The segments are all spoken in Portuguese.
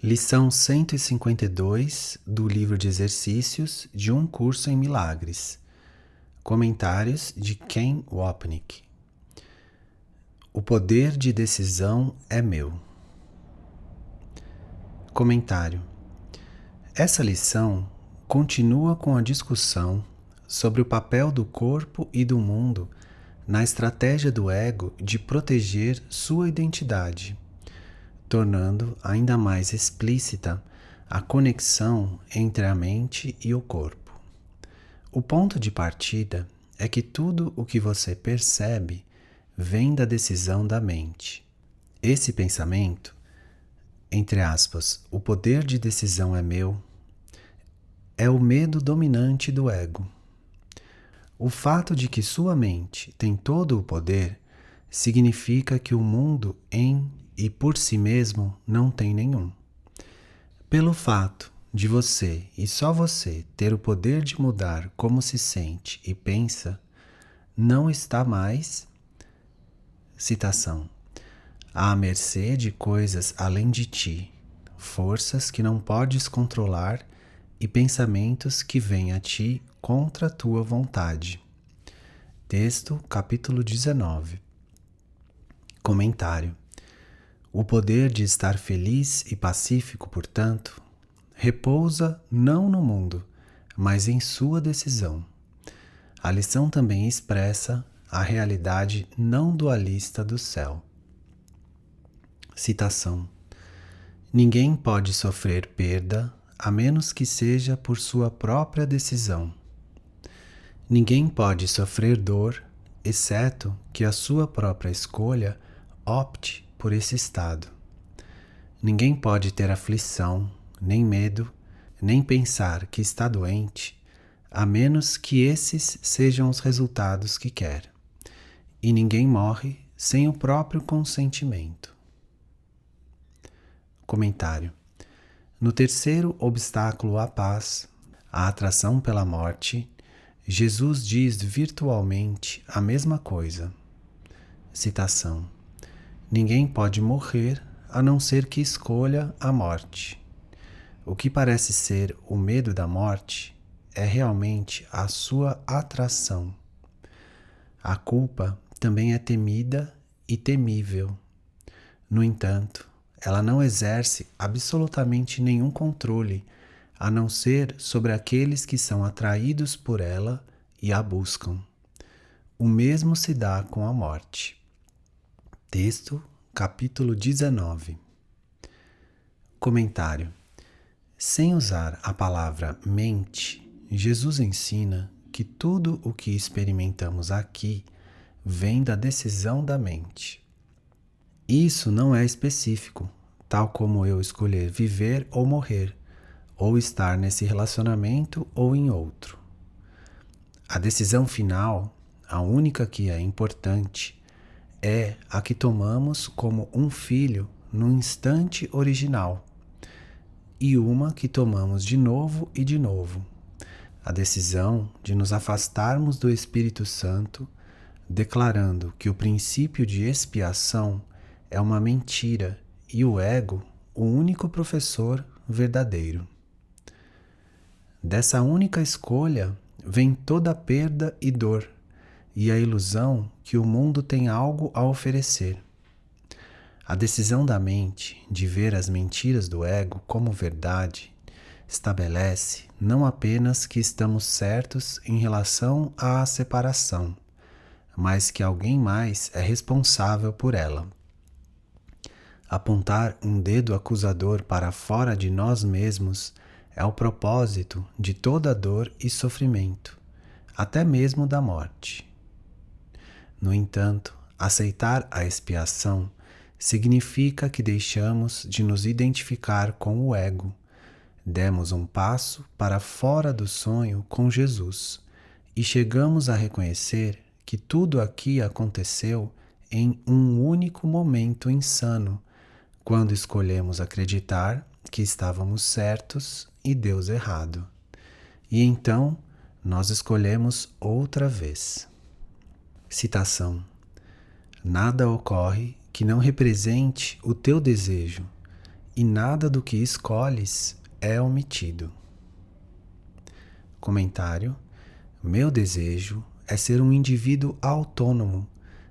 Lição 152 do livro de exercícios de um curso em milagres. Comentários de Ken Wapnick. O poder de decisão é meu. Comentário. Essa lição continua com a discussão sobre o papel do corpo e do mundo na estratégia do ego de proteger sua identidade, tornando ainda mais explícita a conexão entre a mente e o corpo. O ponto de partida é que tudo o que você percebe vem da decisão da mente. Esse pensamento, entre aspas, o poder de decisão é meu, é o medo dominante do ego. O fato de que sua mente tem todo o poder significa que o mundo em e por si mesmo não tem nenhum. Pelo fato de você e só você ter o poder de mudar como se sente e pensa, não está mais, citação, à mercê de coisas além de ti, forças que não podes controlar e pensamentos que vêm a ti contra a tua vontade. Texto, capítulo 19. Comentário. O poder de estar feliz e pacífico, portanto, repousa não no mundo, mas em sua decisão. A lição também expressa a realidade não dualista do céu. Citação. Ninguém pode sofrer perda a menos que seja por sua própria decisão. Ninguém pode sofrer dor, exceto que a sua própria escolha opte por esse estado. Ninguém pode ter aflição, nem medo, nem pensar que está doente, a menos que esses sejam os resultados que quer. E ninguém morre sem o próprio consentimento. Comentário. No terceiro obstáculo à paz, a atração pela morte, Jesus diz virtualmente a mesma coisa. Citação. Ninguém pode morrer a não ser que escolha a morte. O que parece ser o medo da morte é realmente a sua atração. A culpa também é temida e temível. No entanto, ela não exerce absolutamente nenhum controle, a não ser sobre aqueles que são atraídos por ela e a buscam. O mesmo se dá com a morte. Texto, capítulo 19. Comentário. Sem usar a palavra mente, Jesus ensina que tudo o que experimentamos aqui vem da decisão da mente. Isso não é específico, tal como eu escolher viver ou morrer, ou estar nesse relacionamento ou em outro. A decisão final, a única que é importante, é a que tomamos como um filho no instante original, e uma que tomamos de novo e de novo. A decisão de nos afastarmos do Espírito Santo, declarando que o princípio de expiação é uma mentira e o ego o único professor verdadeiro. Dessa única escolha vem toda a perda e dor, e a ilusão que o mundo tem algo a oferecer. A decisão da mente de ver as mentiras do ego como verdade estabelece não apenas que estamos certos em relação à separação, mas que alguém mais é responsável por ela. Apontar um dedo acusador para fora de nós mesmos é o propósito de toda dor e sofrimento, até mesmo da morte. No entanto, aceitar a expiação significa que deixamos de nos identificar com o ego, demos um passo para fora do sonho com Jesus e chegamos a reconhecer que tudo aqui aconteceu em um único momento insano, quando escolhemos acreditar que estávamos certos e Deus errado. E então nós escolhemos outra vez. Citação. Nada ocorre que não represente o teu desejo, e nada do que escolhes é omitido. Comentário: meu desejo é ser um indivíduo autônomo,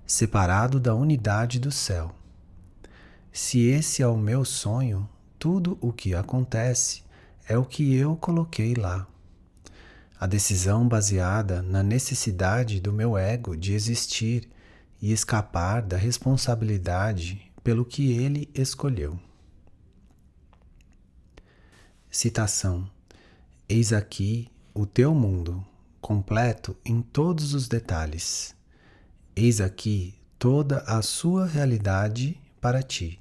separado da unidade do céu. Se esse é o meu sonho, tudo o que acontece é o que eu coloquei lá. A decisão baseada na necessidade do meu ego de existir e escapar da responsabilidade pelo que ele escolheu. Citação: eis aqui o teu mundo, completo em todos os detalhes. Eis aqui toda a sua realidade para ti.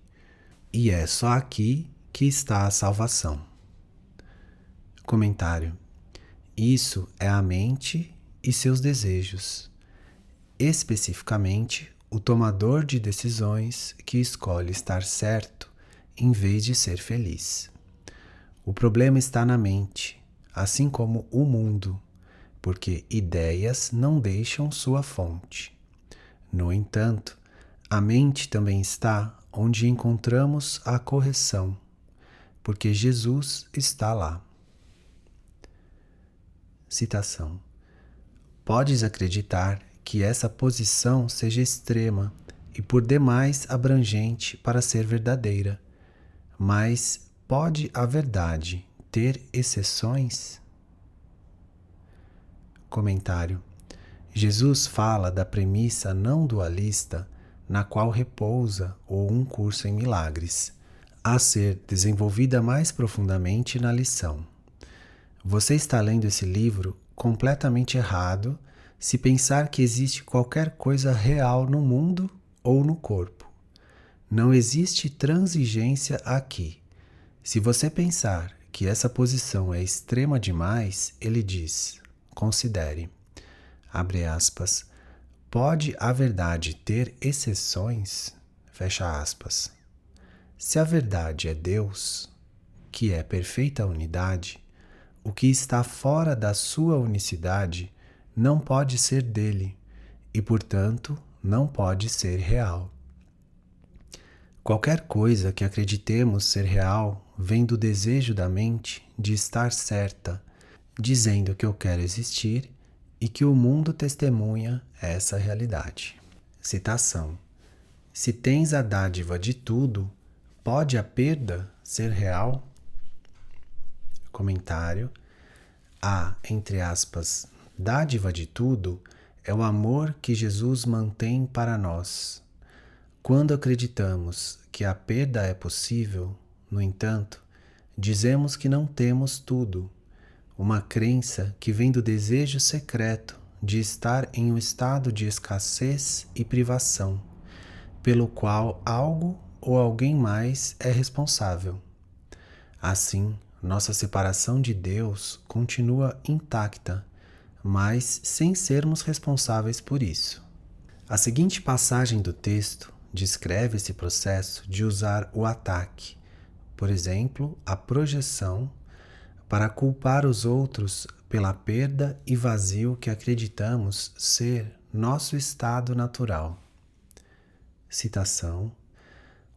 E é só aqui que está a salvação. Comentário: isso é a mente e seus desejos, especificamente o tomador de decisões que escolhe estar certo em vez de ser feliz. O problema está na mente, assim como o mundo, porque ideias não deixam sua fonte. No entanto, a mente também está onde encontramos a correção, porque Jesus está lá. Citação: podes acreditar que essa posição seja extrema e por demais abrangente para ser verdadeira, mas pode a verdade ter exceções? Comentário: Jesus fala da premissa não dualista na qual repousa um curso em milagres, a ser desenvolvida mais profundamente na lição. Você está lendo esse livro completamente errado se pensar que existe qualquer coisa real no mundo ou no corpo. Não existe transigência aqui. Se você pensar que essa posição é extrema demais, ele diz: considere, abre aspas, pode a verdade ter exceções? Fecha aspas. Se a verdade é Deus, que é perfeita unidade, o que está fora da sua unicidade não pode ser dele e, portanto, não pode ser real. Qualquer coisa que acreditemos ser real vem do desejo da mente de estar certa, dizendo que eu quero existir e que o mundo testemunha essa realidade. Citação: se tens a dádiva de tudo, pode a perda ser real? Comentário: a, entre aspas, dádiva de tudo é o amor que Jesus mantém para nós. Quando acreditamos que a perda é possível, no entanto, dizemos que não temos tudo, uma crença que vem do desejo secreto de estar em um estado de escassez e privação, pelo qual algo ou alguém mais é responsável. Assim, nossa separação de Deus continua intacta, mas sem sermos responsáveis por isso. A seguinte passagem do texto descreve esse processo de usar o ataque, por exemplo, a projeção, para culpar os outros pela perda e vazio que acreditamos ser nosso estado natural. Citação: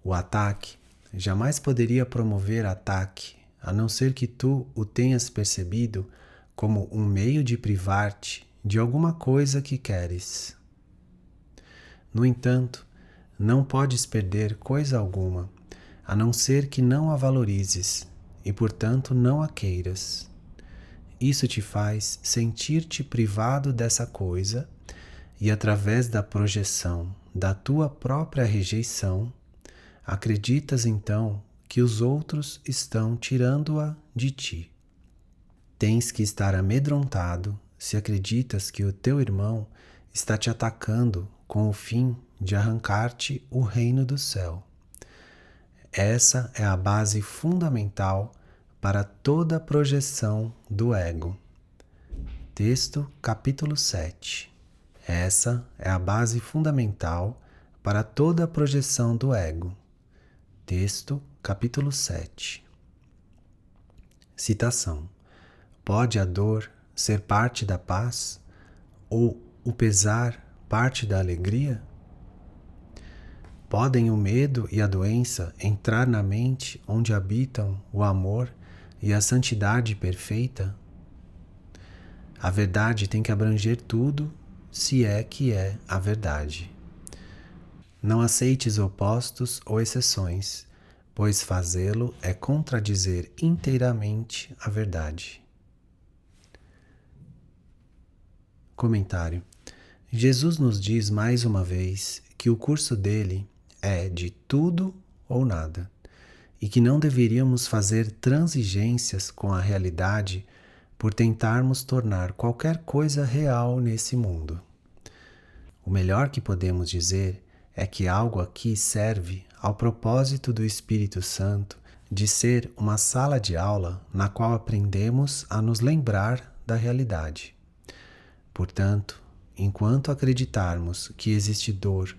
o ataque jamais poderia promover ataque, a não ser que tu o tenhas percebido como um meio de privar-te de alguma coisa que queres. No entanto, não podes perder coisa alguma, a não ser que não a valorizes e, portanto, não a queiras. Isso te faz sentir-te privado dessa coisa e, através da projeção da tua própria rejeição, acreditas então que os outros estão tirando-a de ti. Tens que estar amedrontado se acreditas que o teu irmão está te atacando com o fim de arrancar-te o reino do céu. Essa é a base fundamental para toda projeção do ego. Texto capítulo 7. Essa é a base fundamental para toda projeção do ego. Texto capítulo 7. Citação: pode a dor ser parte da paz ou o pesar parte da alegria? Podem o medo e a doença entrar na mente onde habitam o amor e a santidade perfeita? A verdade tem que abranger tudo, se é que é a verdade. Não aceites opostos ou exceções, pois fazê-lo é contradizer inteiramente a verdade. Comentário. Jesus nos diz mais uma vez que o curso dele é de tudo ou nada, e que não deveríamos fazer transigências com a realidade por tentarmos tornar qualquer coisa real nesse mundo. O melhor que podemos dizer é que algo aqui serve ao propósito do Espírito Santo de ser uma sala de aula na qual aprendemos a nos lembrar da realidade. Portanto, enquanto acreditarmos que existe dor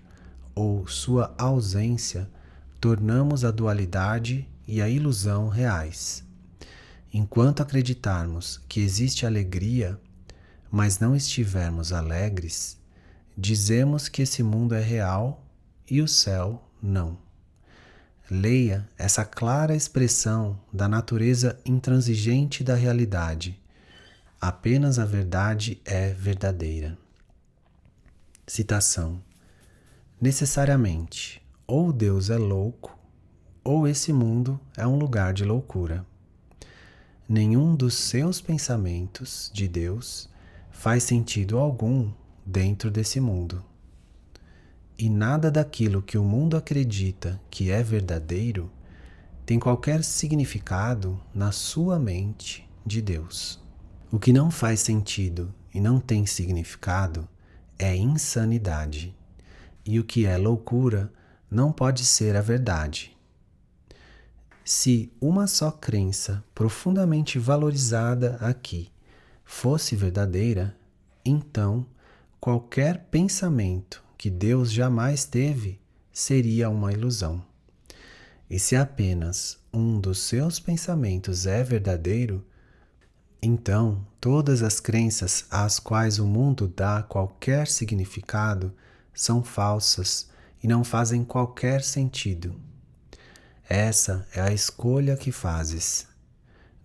ou sua ausência, tornamos a dualidade e a ilusão reais. Enquanto acreditarmos que existe alegria, mas não estivermos alegres, dizemos que esse mundo é real e o céu não. Leia essa clara expressão da natureza intransigente da realidade. Apenas a verdade é verdadeira. Citação. Necessariamente, ou Deus é louco, ou esse mundo é um lugar de loucura. Nenhum dos seus pensamentos de Deus faz sentido algum dentro desse mundo. E nada daquilo que o mundo acredita que é verdadeiro tem qualquer significado na sua mente de Deus. O que não faz sentido e não tem significado é insanidade, e o que é loucura não pode ser a verdade. Se uma só crença profundamente valorizada aqui fosse verdadeira, então qualquer pensamento que Deus jamais teve seria uma ilusão. E se apenas um dos seus pensamentos é verdadeiro, então todas as crenças às quais o mundo dá qualquer significado são falsas e não fazem qualquer sentido. Essa é a escolha que fazes.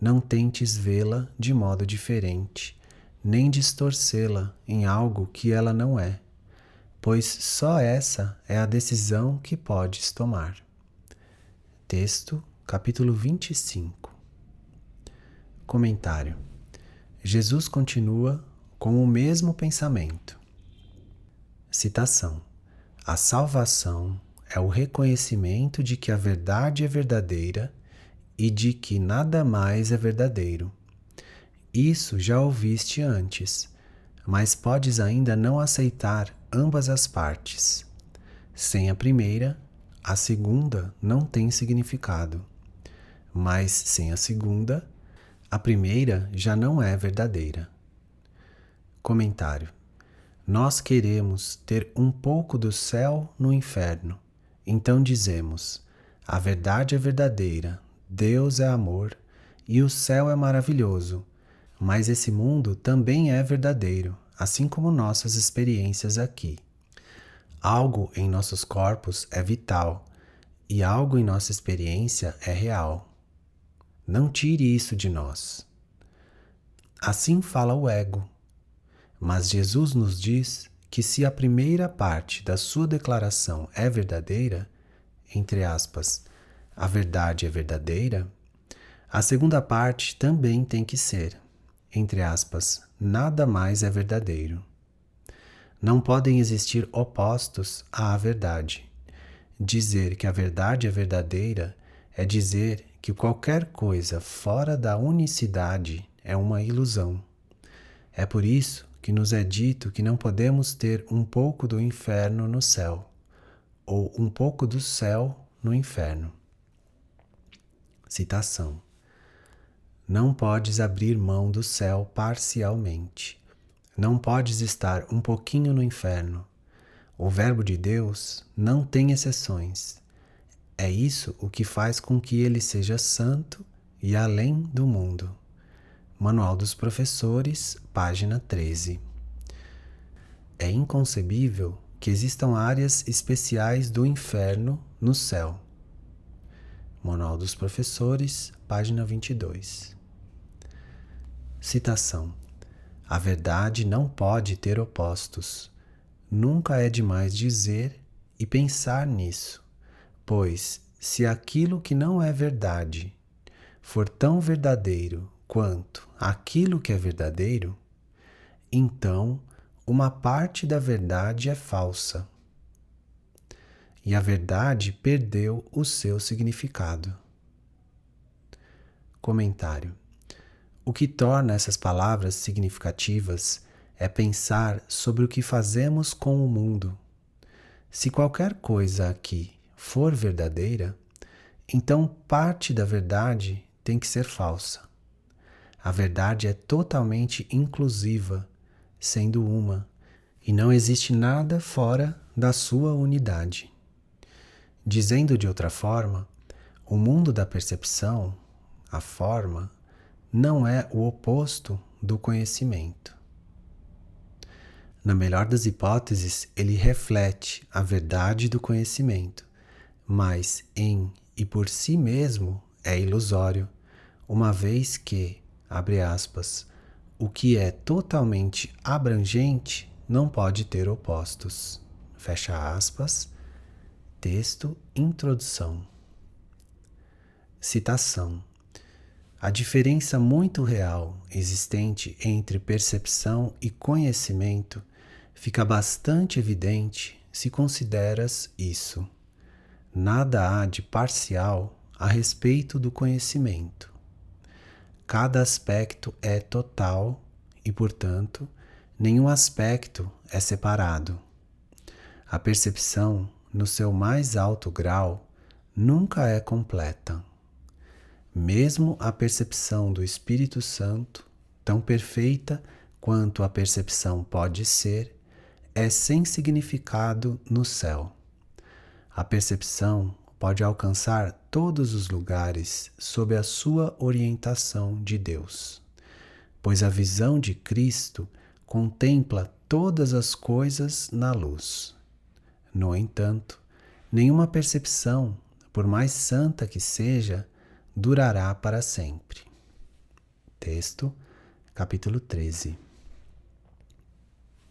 Não tentes vê-la de modo diferente, nem distorcê-la em algo que ela não é, pois só essa é a decisão que podes tomar. Texto, capítulo 25. Comentário. Jesus continua com o mesmo pensamento. Citação. A salvação é o reconhecimento de que a verdade é verdadeira e de que nada mais é verdadeiro. Isso já ouviste antes, mas podes ainda não aceitar ambas as partes. Sem a primeira, a segunda não tem significado. Mas sem a segunda, a primeira já não é verdadeira. Comentário. Nós queremos ter um pouco do céu no inferno. Então dizemos: a verdade é verdadeira, Deus é amor e o céu é maravilhoso. Mas esse mundo também é verdadeiro, assim como nossas experiências aqui. Algo em nossos corpos é vital e algo em nossa experiência é real. Não tire isso de nós. Assim fala o ego. Mas Jesus nos diz que se a primeira parte da sua declaração é verdadeira, entre aspas, a verdade é verdadeira, a segunda parte também tem que ser, entre aspas, nada mais é verdadeiro. Não podem existir opostos à verdade. Dizer que a verdade é verdadeira é dizer que qualquer coisa fora da unicidade é uma ilusão. É por isso que nos é dito que não podemos ter um pouco do inferno no céu, ou um pouco do céu no inferno. Citação. Não podes abrir mão do céu parcialmente. Não podes estar um pouquinho no inferno. O Verbo de Deus não tem exceções. É isso o que faz com que ele seja santo e além do mundo. Manual dos Professores, página 13. É inconcebível que existam áreas especiais do inferno no céu. Manual dos Professores, página 22. Citação: a verdade não pode ter opostos. Nunca é demais dizer e pensar nisso, pois, se aquilo que não é verdade for tão verdadeiro quanto aquilo que é verdadeiro, então uma parte da verdade é falsa. E a verdade perdeu o seu significado. Comentário: o que torna essas palavras significativas é pensar sobre o que fazemos com o mundo. Se qualquer coisa aqui for verdadeira, então parte da verdade tem que ser falsa. A verdade é totalmente inclusiva, sendo uma, e não existe nada fora da sua unidade. Dizendo de outra forma, o mundo da percepção, a forma, não é o oposto do conhecimento. Na melhor das hipóteses, ele reflete a verdade do conhecimento, mas em e por si mesmo é ilusório, uma vez que, abre aspas, o que é totalmente abrangente não pode ter opostos. Fecha aspas. Texto, introdução. Citação: a diferença muito real existente entre percepção e conhecimento fica bastante evidente se consideras isso. Nada há de parcial a respeito do conhecimento. Cada aspecto é total e, portanto, nenhum aspecto é separado. A percepção, no seu mais alto grau, nunca é completa. Mesmo a percepção do Espírito Santo, tão perfeita quanto a percepção pode ser, é sem significado no céu. A percepção pode alcançar todos os lugares sob a sua orientação de Deus, pois a visão de Cristo contempla todas as coisas na luz. No entanto, nenhuma percepção, por mais santa que seja, durará para sempre. Texto, capítulo 13.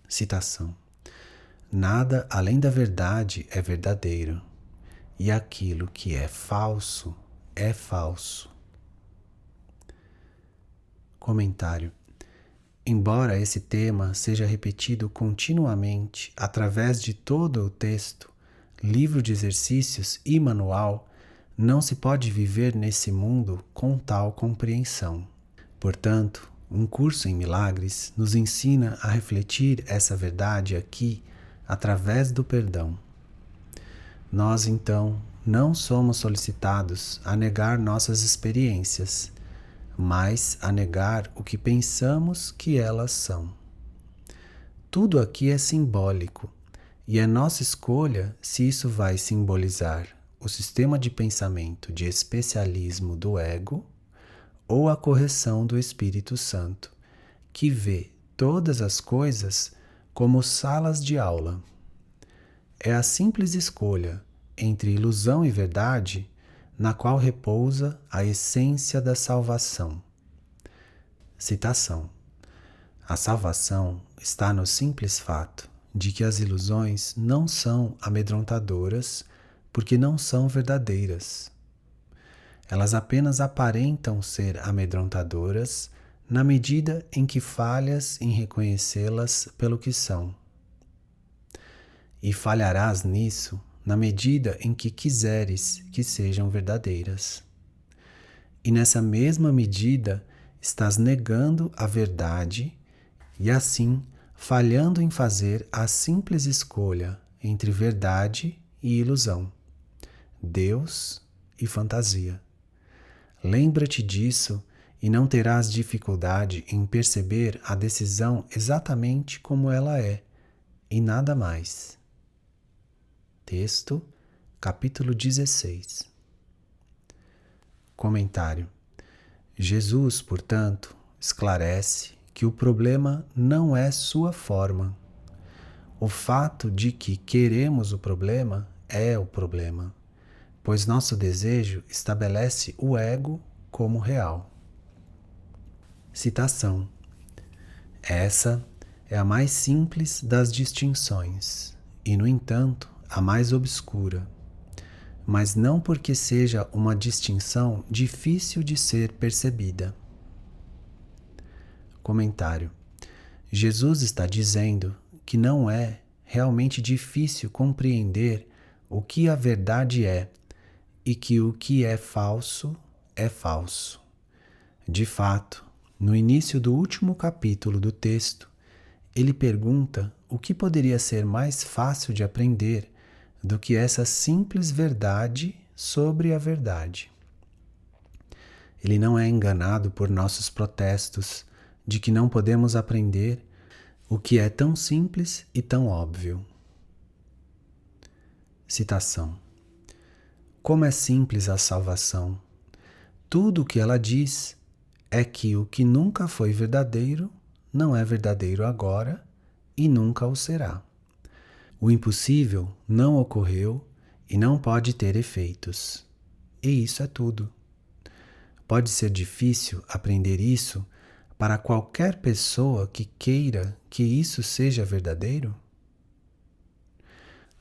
Citação: nada além da verdade é verdadeiro, e aquilo que é falso é falso. Comentário: embora esse tema seja repetido continuamente através de todo o texto, livro de exercícios e manual, não se pode viver nesse mundo com tal compreensão. Portanto, um curso em milagres nos ensina a refletir essa verdade aqui através do perdão. Nós, então, não somos solicitados a negar nossas experiências, mas a negar o que pensamos que elas são. Tudo aqui é simbólico, e é nossa escolha se isso vai simbolizar o sistema de pensamento de especialismo do ego ou a correção do Espírito Santo, que vê todas as coisas como salas de aula. É a simples escolha entre ilusão e verdade na qual repousa a essência da salvação. Citação: a salvação está no simples fato de que as ilusões não são amedrontadoras porque não são verdadeiras. Elas apenas aparentam ser amedrontadoras na medida em que falhas em reconhecê-las pelo que são. E falharás nisso na medida em que quiseres que sejam verdadeiras. E nessa mesma medida estás negando a verdade e assim falhando em fazer a simples escolha entre verdade e ilusão, Deus e fantasia. Lembra-te disso e não terás dificuldade em perceber a decisão exatamente como ela é, e nada mais. Texto, capítulo 16. Comentário: Jesus, portanto, esclarece que o problema não é sua forma. O fato de que queremos o problema é o problema, pois nosso desejo estabelece o ego como real. Citação: essa é a mais simples das distinções, e, no entanto, a mais obscura, mas não porque seja uma distinção difícil de ser percebida. Comentário: Jesus está dizendo que não é realmente difícil compreender o que a verdade é e que o que é falso é falso. De fato, no início do último capítulo do texto, ele pergunta o que poderia ser mais fácil de aprender do que essa simples verdade sobre a verdade. Ele não é enganado por nossos protestos de que não podemos aprender o que é tão simples e tão óbvio. Citação: como é simples a salvação. Tudo o que ela diz é que o que nunca foi verdadeiro não é verdadeiro agora e nunca o será. O impossível não ocorreu e não pode ter efeitos. E isso é tudo. Pode ser difícil aprender isso para qualquer pessoa que queira que isso seja verdadeiro?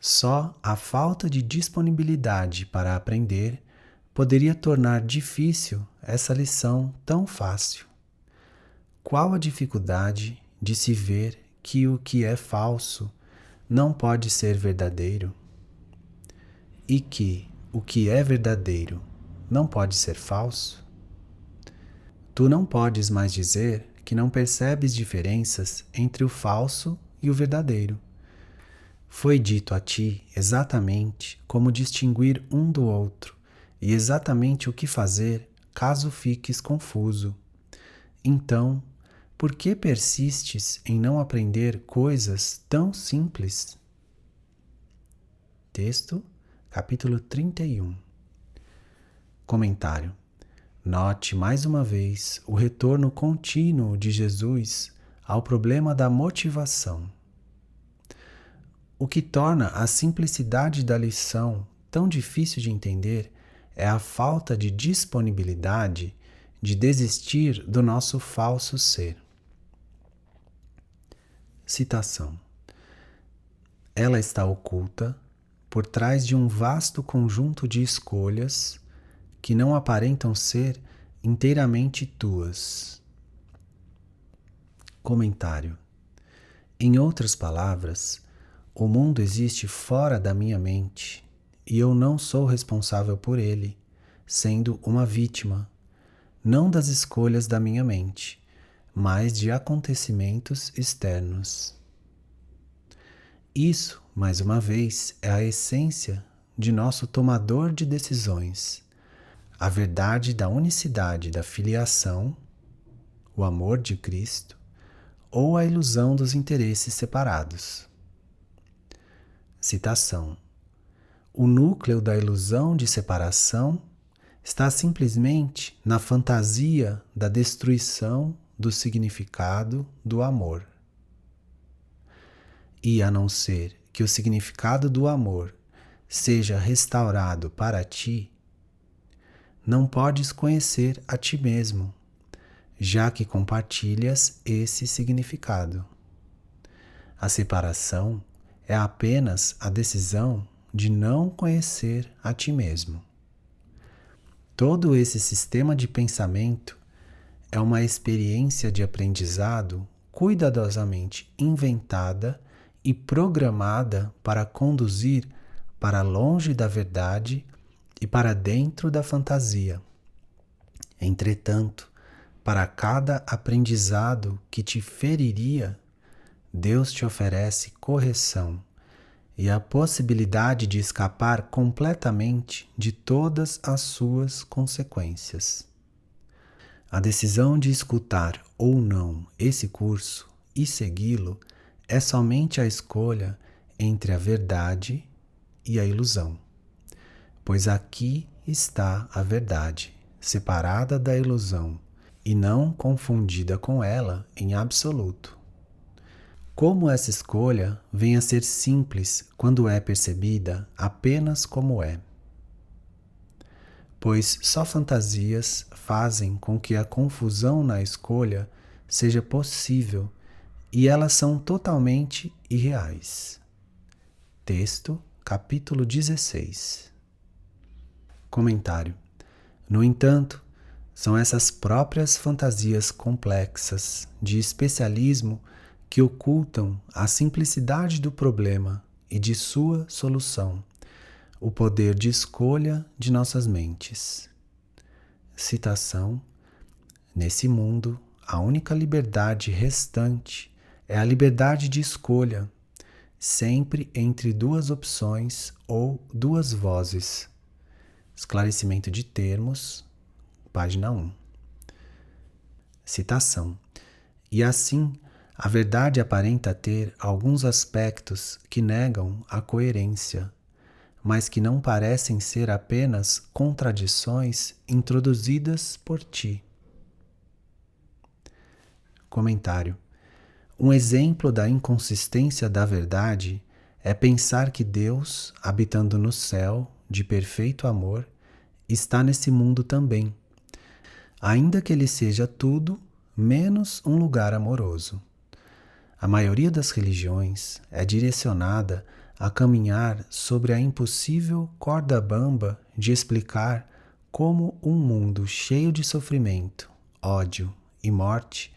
Só a falta de disponibilidade para aprender poderia tornar difícil essa lição tão fácil. Qual a dificuldade de se ver que o que é falso não pode ser verdadeiro? E que o que é verdadeiro não pode ser falso? Tu não podes mais dizer que não percebes diferenças entre o falso e o verdadeiro. Foi dito a ti exatamente como distinguir um do outro e exatamente o que fazer caso fiques confuso. Então, por que persistes em não aprender coisas tão simples? Texto, capítulo 31. Comentário: note mais uma vez o retorno contínuo de Jesus ao problema da motivação. O que torna a simplicidade da lição tão difícil de entender é a falta de disponibilidade de desistir do nosso falso ser. Citação: ela está oculta por trás de um vasto conjunto de escolhas que não aparentam ser inteiramente tuas. Comentário: em outras palavras, o mundo existe fora da minha mente e eu não sou responsável por ele, sendo uma vítima, não das escolhas da minha mente, mas de acontecimentos externos. Isso, mais uma vez, é a essência de nosso tomador de decisões, a verdade da unicidade da filiação, o amor de Cristo, ou a ilusão dos interesses separados. Citação: o núcleo da ilusão de separação está simplesmente na fantasia da destruição do significado do amor. E a não ser que o significado do amor seja restaurado para ti, não podes conhecer a ti mesmo, já que compartilhas esse significado. A separação é apenas a decisão de não conhecer a ti mesmo. Todo esse sistema de pensamento é uma experiência de aprendizado cuidadosamente inventada e programada para conduzir para longe da verdade e para dentro da fantasia. Entretanto, para cada aprendizado que te feriria, Deus te oferece correção e a possibilidade de escapar completamente de todas as suas consequências. A decisão de escutar ou não esse curso e segui-lo é somente a escolha entre a verdade e a ilusão, pois aqui está a verdade, separada da ilusão e não confundida com ela em absoluto. Como essa escolha vem a ser simples quando é percebida apenas como é. Pois só fantasias fazem com que a confusão na escolha seja possível e elas são totalmente irreais. Texto, capítulo 16. Comentário. No entanto, são essas próprias fantasias complexas de especialismo que ocultam a simplicidade do problema e de sua solução, o poder de escolha de nossas mentes. Citação: nesse mundo, a única liberdade restante é a liberdade de escolha, sempre entre duas opções ou duas vozes. Esclarecimento de termos, página 1. Citação: e assim, a verdade aparenta ter alguns aspectos que negam a coerência, mas que não parecem ser apenas contradições introduzidas por ti. Comentário. Um exemplo da inconsistência da verdade é pensar que Deus, habitando no céu de perfeito amor, está nesse mundo também, ainda que ele seja tudo menos um lugar amoroso. A maioria das religiões é direcionada a caminhar sobre a impossível corda bamba de explicar como um mundo cheio de sofrimento, ódio e morte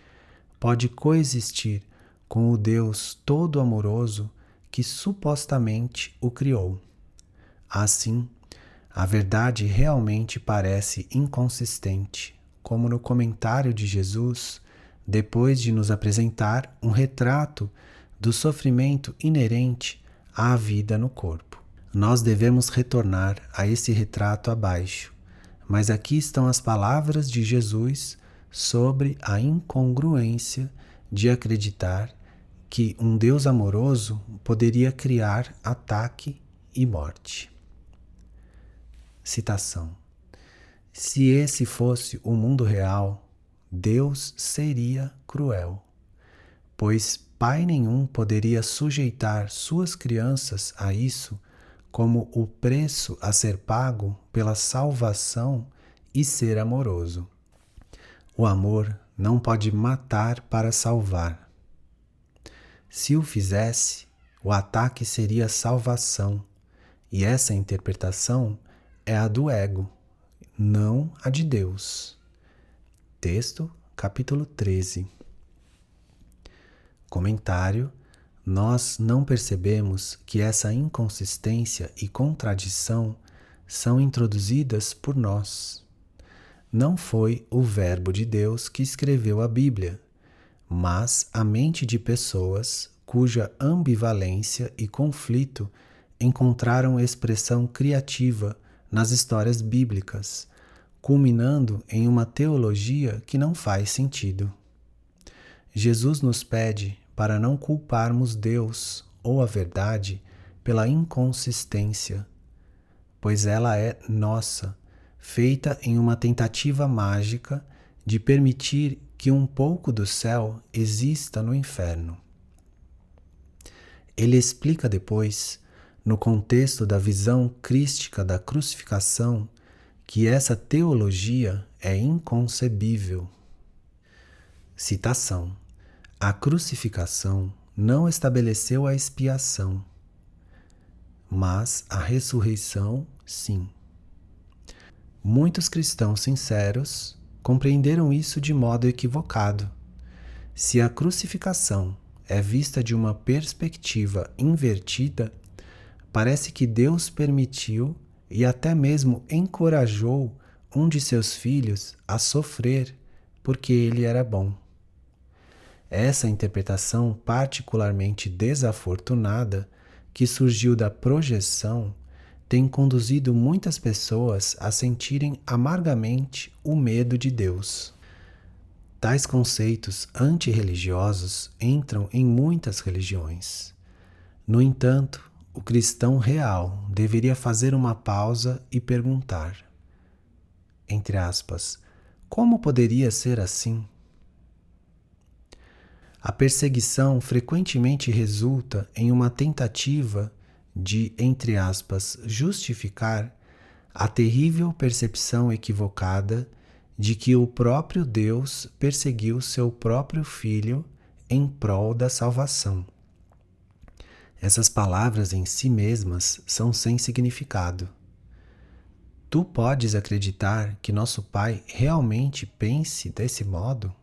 pode coexistir com o Deus todo amoroso que supostamente o criou. Assim, a verdade realmente parece inconsistente, como no comentário de Jesus, depois de nos apresentar um retrato do sofrimento inerente à vida no corpo. Nós devemos retornar a esse retrato abaixo, mas aqui estão as palavras de Jesus sobre a incongruência de acreditar que um Deus amoroso poderia criar ataque e morte. Citação: se esse fosse o mundo real, Deus seria cruel, pois pai nenhum poderia sujeitar suas crianças a isso como o preço a ser pago pela salvação e ser amoroso. O amor não pode matar para salvar. Se o fizesse, o ataque seria salvação, e essa interpretação é a do ego, não a de Deus. Texto, capítulo 13. Comentário: nós não percebemos que essa inconsistência e contradição são introduzidas por nós. Não foi o Verbo de Deus que escreveu a Bíblia, mas a mente de pessoas cuja ambivalência e conflito encontraram expressão criativa nas histórias bíblicas, culminando em uma teologia que não faz sentido. Jesus nos pede para não culparmos Deus ou a verdade pela inconsistência, pois ela é nossa, feita em uma tentativa mágica de permitir que um pouco do céu exista no inferno. Ele explica depois, no contexto da visão crística da crucificação, que essa teologia é inconcebível. Citação: a crucificação não estabeleceu a expiação, mas a ressurreição, sim. Muitos cristãos sinceros compreenderam isso de modo equivocado. Se a crucificação é vista de uma perspectiva invertida, parece que Deus permitiu e até mesmo encorajou um de seus filhos a sofrer porque ele era bom. Essa interpretação particularmente desafortunada, que surgiu da projeção, tem conduzido muitas pessoas a sentirem amargamente o medo de Deus. Tais conceitos antirreligiosos entram em muitas religiões. No entanto, o cristão real deveria fazer uma pausa e perguntar, entre aspas, como poderia ser assim? A perseguição frequentemente resulta em uma tentativa de, entre aspas, justificar a terrível percepção equivocada de que o próprio Deus perseguiu seu próprio Filho em prol da salvação. Essas palavras em si mesmas são sem significado. Tu podes acreditar que nosso Pai realmente pense desse modo?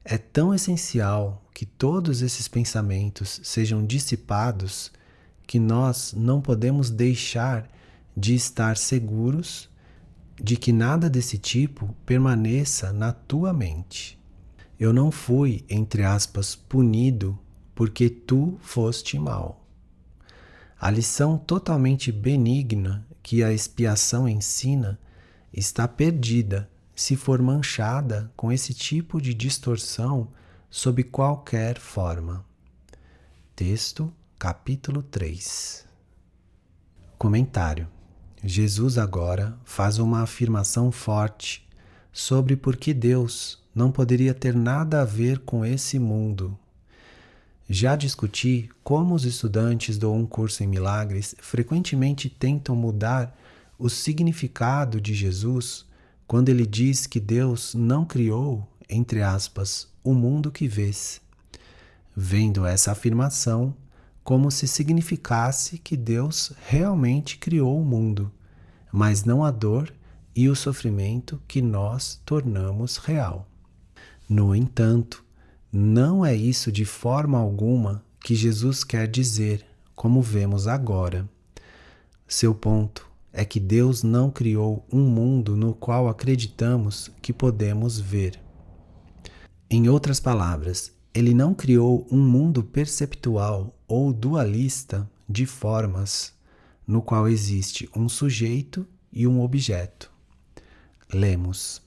É tão essencial que todos esses pensamentos sejam dissipados que nós não podemos deixar de estar seguros de que nada desse tipo permaneça na tua mente. Eu não fui, entre aspas, punido porque tu foste mal. A lição totalmente benigna que a expiação ensina está perdida se for manchada com esse tipo de distorção sob qualquer forma. Texto, capítulo 3. Comentário. Jesus agora faz uma afirmação forte sobre por que Deus não poderia ter nada a ver com esse mundo. Já discuti como os estudantes do Um Curso em Milagres frequentemente tentam mudar o significado de Jesus quando ele diz que Deus não criou, entre aspas, o mundo que vês, vendo essa afirmação como se significasse que Deus realmente criou o mundo, mas não a dor e o sofrimento que nós tornamos real. No entanto, não é isso de forma alguma que Jesus quer dizer, como vemos agora. Seu ponto é que Deus não criou um mundo no qual acreditamos que podemos ver. Em outras palavras, ele não criou um mundo perceptual ou dualista de formas, no qual existe um sujeito e um objeto. Lemos.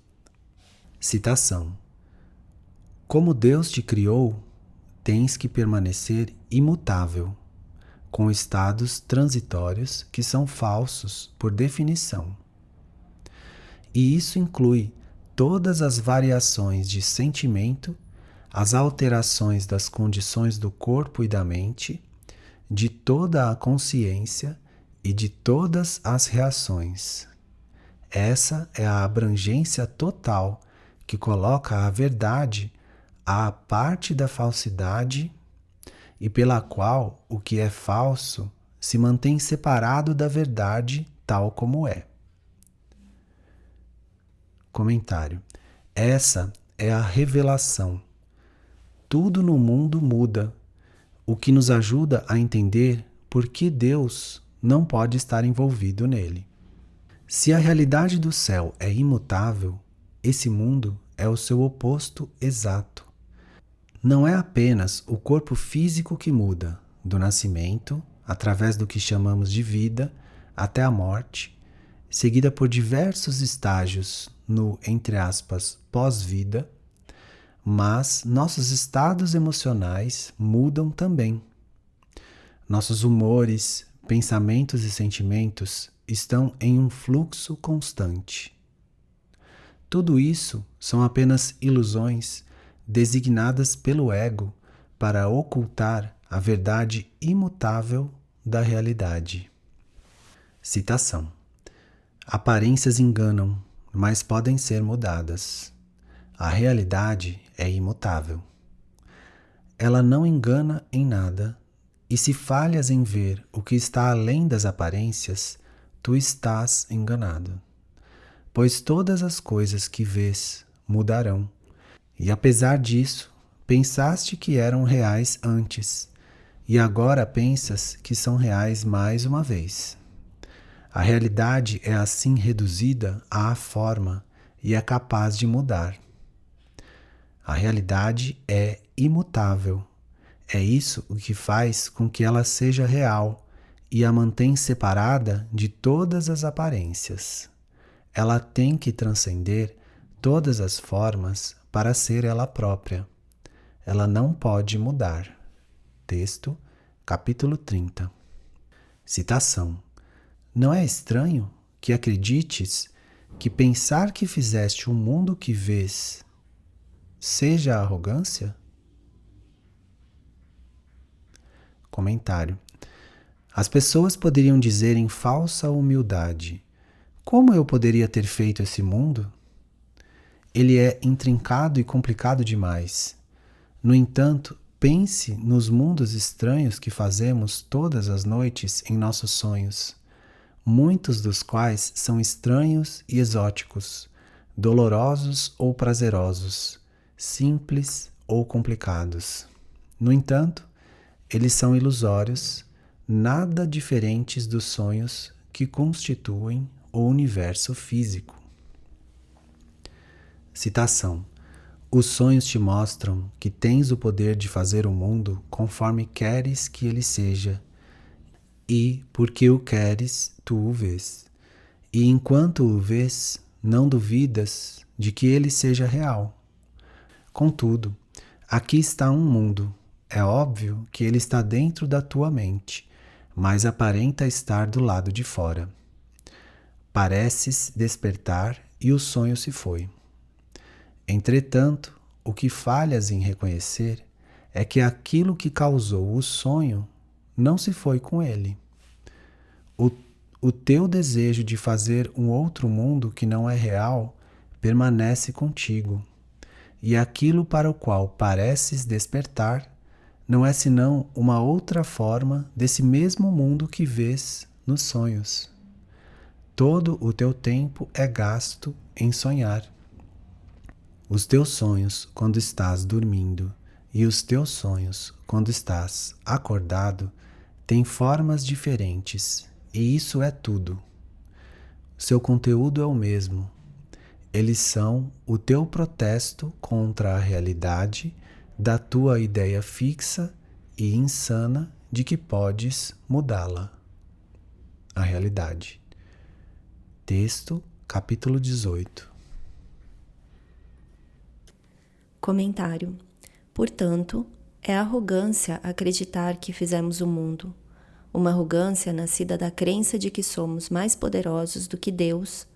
Citação. Como Deus te criou, tens que permanecer imutável, com estados transitórios que são falsos por definição. E isso inclui todas as variações de sentimento, as alterações das condições do corpo e da mente, de toda a consciência e de todas as reações. Essa é a abrangência total que coloca a verdade à parte da falsidade e pela qual o que é falso se mantém separado da verdade tal como é. Comentário. Essa é a revelação. Tudo no mundo muda, o que nos ajuda a entender por que Deus não pode estar envolvido nele. Se a realidade do céu é imutável, esse mundo é o seu oposto exato. Não é apenas o corpo físico que muda, do nascimento, através do que chamamos de vida, até a morte, seguida por diversos estágios no, entre aspas, pós-vida, mas nossos estados emocionais mudam também. Nossos humores, pensamentos e sentimentos estão em um fluxo constante. Tudo isso são apenas ilusões designadas pelo ego para ocultar a verdade imutável da realidade. Citação. Aparências enganam, mas podem ser mudadas. A realidade é imutável. Ela não engana em nada, e se falhas em ver o que está além das aparências, tu estás enganado. Pois todas as coisas que vês mudarão. E apesar disso, pensaste que eram reais antes, e agora pensas que são reais mais uma vez. A realidade é assim reduzida à forma e é capaz de mudar. A realidade é imutável. É isso o que faz com que ela seja real e a mantém separada de todas as aparências. Ela tem que transcender todas as formas para ser ela própria. Ela não pode mudar. Texto, capítulo 30. Citação. Não é estranho que acredites que pensar que fizeste o mundo que vês seja a arrogância? Comentário. As pessoas poderiam dizer em falsa humildade: como eu poderia ter feito esse mundo? Ele é intrincado e complicado demais. No entanto, pense nos mundos estranhos que fazemos todas as noites em nossos sonhos, muitos dos quais são estranhos e exóticos, dolorosos ou prazerosos, simples ou complicados. No entanto, eles são ilusórios, nada diferentes dos sonhos que constituem o universo físico. Citação. Os sonhos te mostram que tens o poder de fazer o mundo conforme queres que ele seja, e, porque o queres, tu o vês. E enquanto o vês, não duvidas de que ele seja real. Contudo, aqui está um mundo. É óbvio que ele está dentro da tua mente, mas aparenta estar do lado de fora. Pareces despertar e o sonho se foi. Entretanto, o que falhas em reconhecer é que aquilo que causou o sonho não se foi com ele. O teu desejo de fazer um outro mundo que não é real permanece contigo, e aquilo para o qual pareces despertar não é senão uma outra forma desse mesmo mundo que vês nos sonhos. Todo o teu tempo é gasto em sonhar. Os teus sonhos quando estás dormindo e os teus sonhos quando estás acordado têm formas diferentes, e isso é tudo. Seu conteúdo é o mesmo. Eles são o teu protesto contra a realidade da tua ideia fixa e insana de que podes mudá-la. A realidade. Texto, capítulo 18. Comentário. Portanto, é arrogância acreditar que fizemos o mundo. Uma arrogância nascida da crença de que somos mais poderosos do que Deus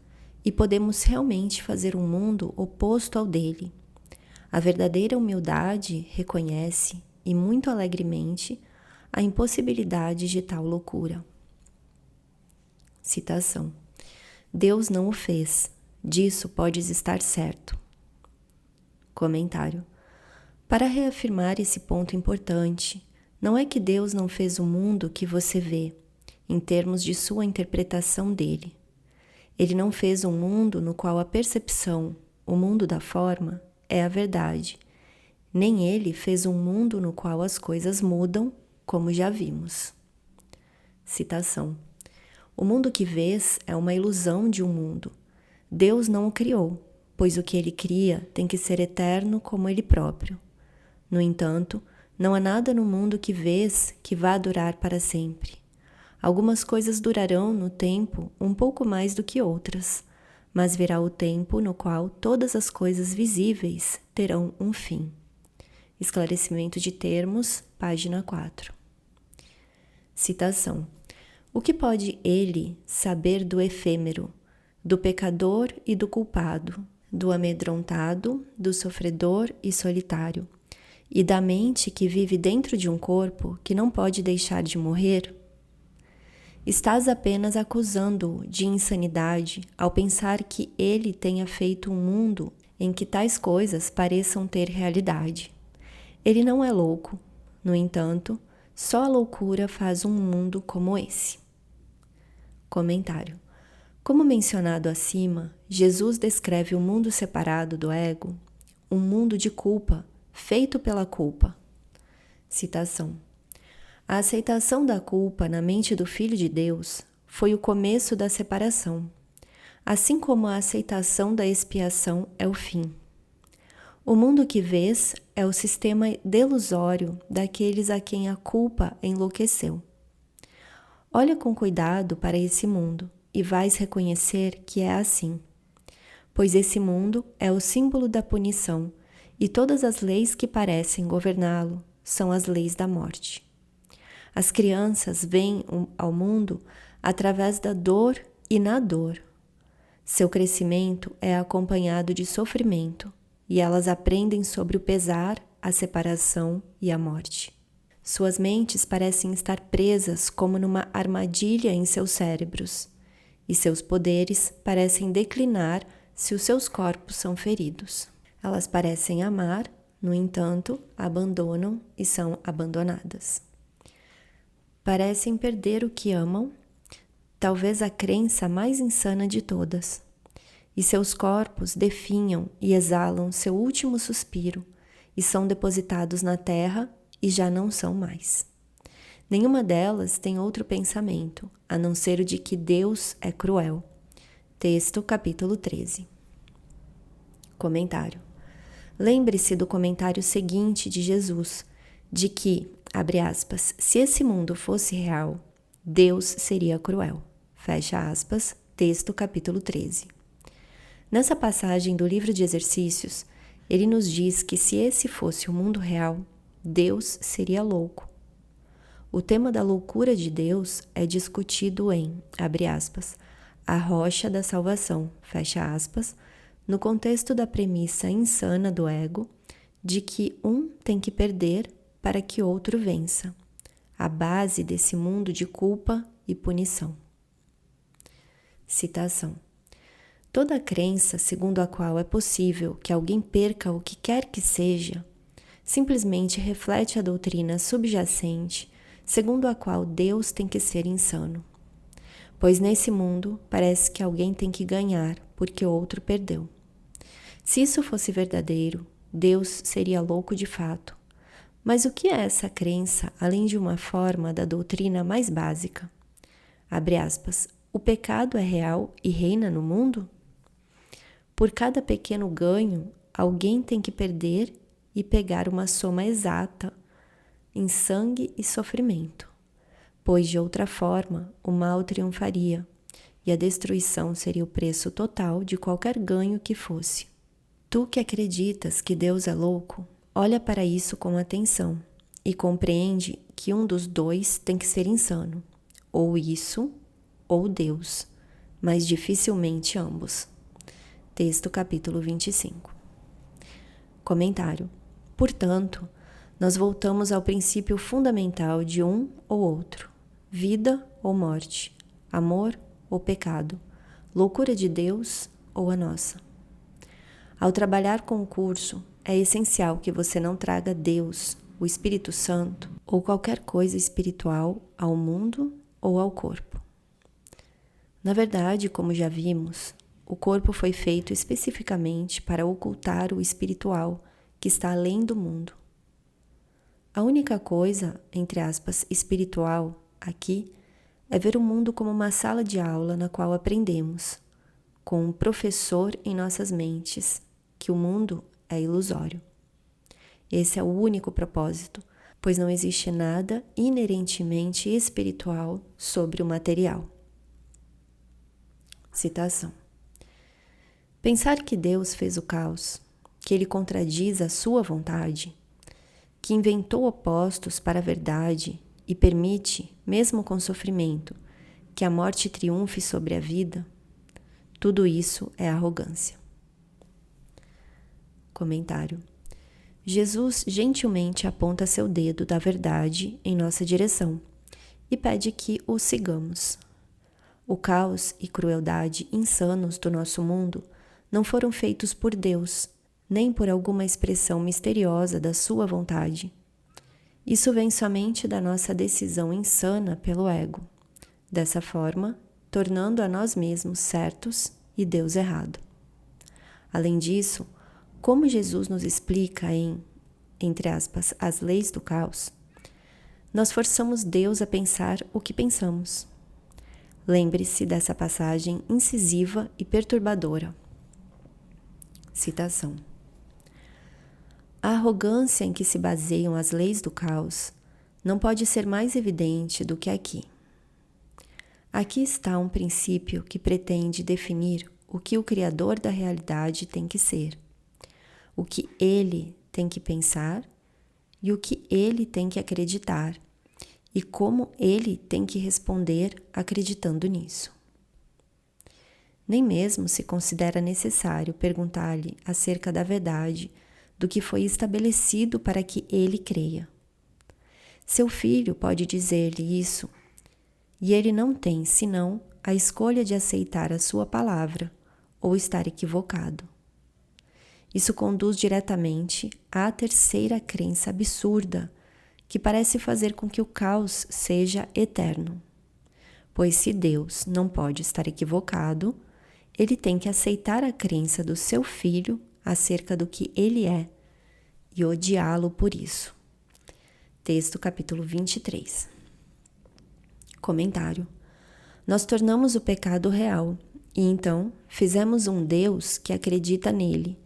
e podemos realmente fazer um mundo oposto ao dele. A verdadeira humildade reconhece, e muito alegremente, a impossibilidade de tal loucura. Citação. Deus não o fez, disso podes estar certo. Comentário. Para reafirmar esse ponto importante, não é que Deus não fez o mundo que você vê, em termos de sua interpretação dele. Ele não fez um mundo no qual a percepção, o mundo da forma, é a verdade. Nem ele fez um mundo no qual as coisas mudam, como já vimos. Citação. O mundo que vês é uma ilusão de um mundo. Deus não o criou, pois o que ele cria tem que ser eterno como ele próprio. No entanto, não há nada no mundo que vês que vá durar para sempre. Algumas coisas durarão no tempo um pouco mais do que outras, mas virá o tempo no qual todas as coisas visíveis terão um fim. Esclarecimento de termos, página 4. Citação. O que pode ele saber do efêmero, do pecador e do culpado, do amedrontado, do sofredor e solitário, e da mente que vive dentro de um corpo que não pode deixar de morrer? Estás apenas acusando-o de insanidade ao pensar que ele tenha feito um mundo em que tais coisas pareçam ter realidade. Ele não é louco. No entanto, só a loucura faz um mundo como esse. Comentário. Como mencionado acima, Jesus descreve o mundo separado do ego, um mundo de culpa, feito pela culpa. Citação. A aceitação da culpa na mente do Filho de Deus foi o começo da separação, assim como a aceitação da expiação é o fim. O mundo que vês é o sistema delusório daqueles a quem a culpa enlouqueceu. Olha com cuidado para esse mundo e vais reconhecer que é assim, pois esse mundo é o símbolo da punição e todas as leis que parecem governá-lo são as leis da morte. As crianças vêm ao mundo através da dor e na dor. Seu crescimento é acompanhado de sofrimento, e elas aprendem sobre o pesar, a separação e a morte. Suas mentes parecem estar presas como numa armadilha em seus cérebros, e seus poderes parecem declinar se os seus corpos são feridos. Elas parecem amar, no entanto, abandonam e são abandonadas. Parecem perder o que amam, talvez a crença mais insana de todas, e seus corpos definham e exalam seu último suspiro e são depositados na terra e já não são mais. Nenhuma delas tem outro pensamento, a não ser o de que Deus é cruel. Texto, capítulo 13. Comentário. Lembre-se do comentário seguinte de Jesus, de que, abre aspas, se esse mundo fosse real, Deus seria cruel. Fecha aspas, texto, capítulo 13. Nessa passagem do livro de exercícios, ele nos diz que se esse fosse o mundo real, Deus seria louco. O tema da loucura de Deus é discutido em, abre aspas, a rocha da salvação, fecha aspas, no contexto da premissa insana do ego de que um tem que perder para que outro vença, a base desse mundo de culpa e punição. Citação. Toda crença segundo a qual é possível que alguém perca o que quer que seja, simplesmente reflete a doutrina subjacente segundo a qual Deus tem que ser insano. Pois nesse mundo parece que alguém tem que ganhar porque outro perdeu. Se isso fosse verdadeiro, Deus seria louco de fato. Mas o que é essa crença além de uma forma da doutrina mais básica? Abre aspas, o pecado é real e reina no mundo? Por cada pequeno ganho, alguém tem que perder e pegar uma soma exata em sangue e sofrimento, pois de outra forma o mal triunfaria e a destruição seria o preço total de qualquer ganho que fosse. Tu que acreditas que Deus é louco, olha para isso com atenção e compreende que um dos dois tem que ser insano, ou isso ou Deus, mas dificilmente ambos. Texto capítulo 25. Comentário. Portanto, nós voltamos ao princípio fundamental de um ou outro, vida ou morte, amor ou pecado, loucura de Deus ou a nossa. Ao trabalhar com o curso, é essencial que você não traga Deus, o Espírito Santo ou qualquer coisa espiritual ao mundo ou ao corpo. Na verdade, como já vimos, o corpo foi feito especificamente para ocultar o espiritual que está além do mundo. A única coisa, entre aspas, espiritual aqui é ver o mundo como uma sala de aula na qual aprendemos, com um professor em nossas mentes, que o mundo é ilusório. Esse é o único propósito, pois não existe nada inerentemente espiritual sobre o material. Citação. Pensar que Deus fez o caos, que ele contradiz a sua vontade, que inventou opostos para a verdade e permite, mesmo com sofrimento, que a morte triunfe sobre a vida, tudo isso é arrogância. Comentário. Jesus gentilmente aponta seu dedo da verdade em nossa direção e pede que o sigamos. O caos e crueldade insanos do nosso mundo não foram feitos por Deus, nem por alguma expressão misteriosa da sua vontade. Isso vem somente da nossa decisão insana pelo ego, dessa forma, tornando a nós mesmos certos e Deus errado. Além disso, como Jesus nos explica em, entre aspas, as leis do caos, nós forçamos Deus a pensar o que pensamos. Lembre-se dessa passagem incisiva e perturbadora. Citação. A arrogância em que se baseiam as leis do caos não pode ser mais evidente do que aqui. Aqui está um princípio que pretende definir o que o Criador da realidade tem que ser, o que ele tem que pensar e o que ele tem que acreditar, e como ele tem que responder acreditando nisso. Nem mesmo se considera necessário perguntar-lhe acerca da verdade do que foi estabelecido para que ele creia. Seu filho pode dizer-lhe isso, e ele não tem senão a escolha de aceitar a sua palavra ou estar equivocado. Isso conduz diretamente à terceira crença absurda, que parece fazer com que o caos seja eterno. Pois se Deus não pode estar equivocado, ele tem que aceitar a crença do seu filho acerca do que ele é e odiá-lo por isso. Texto capítulo 23. Comentário. Nós tornamos o pecado real e então fizemos um Deus que acredita nele,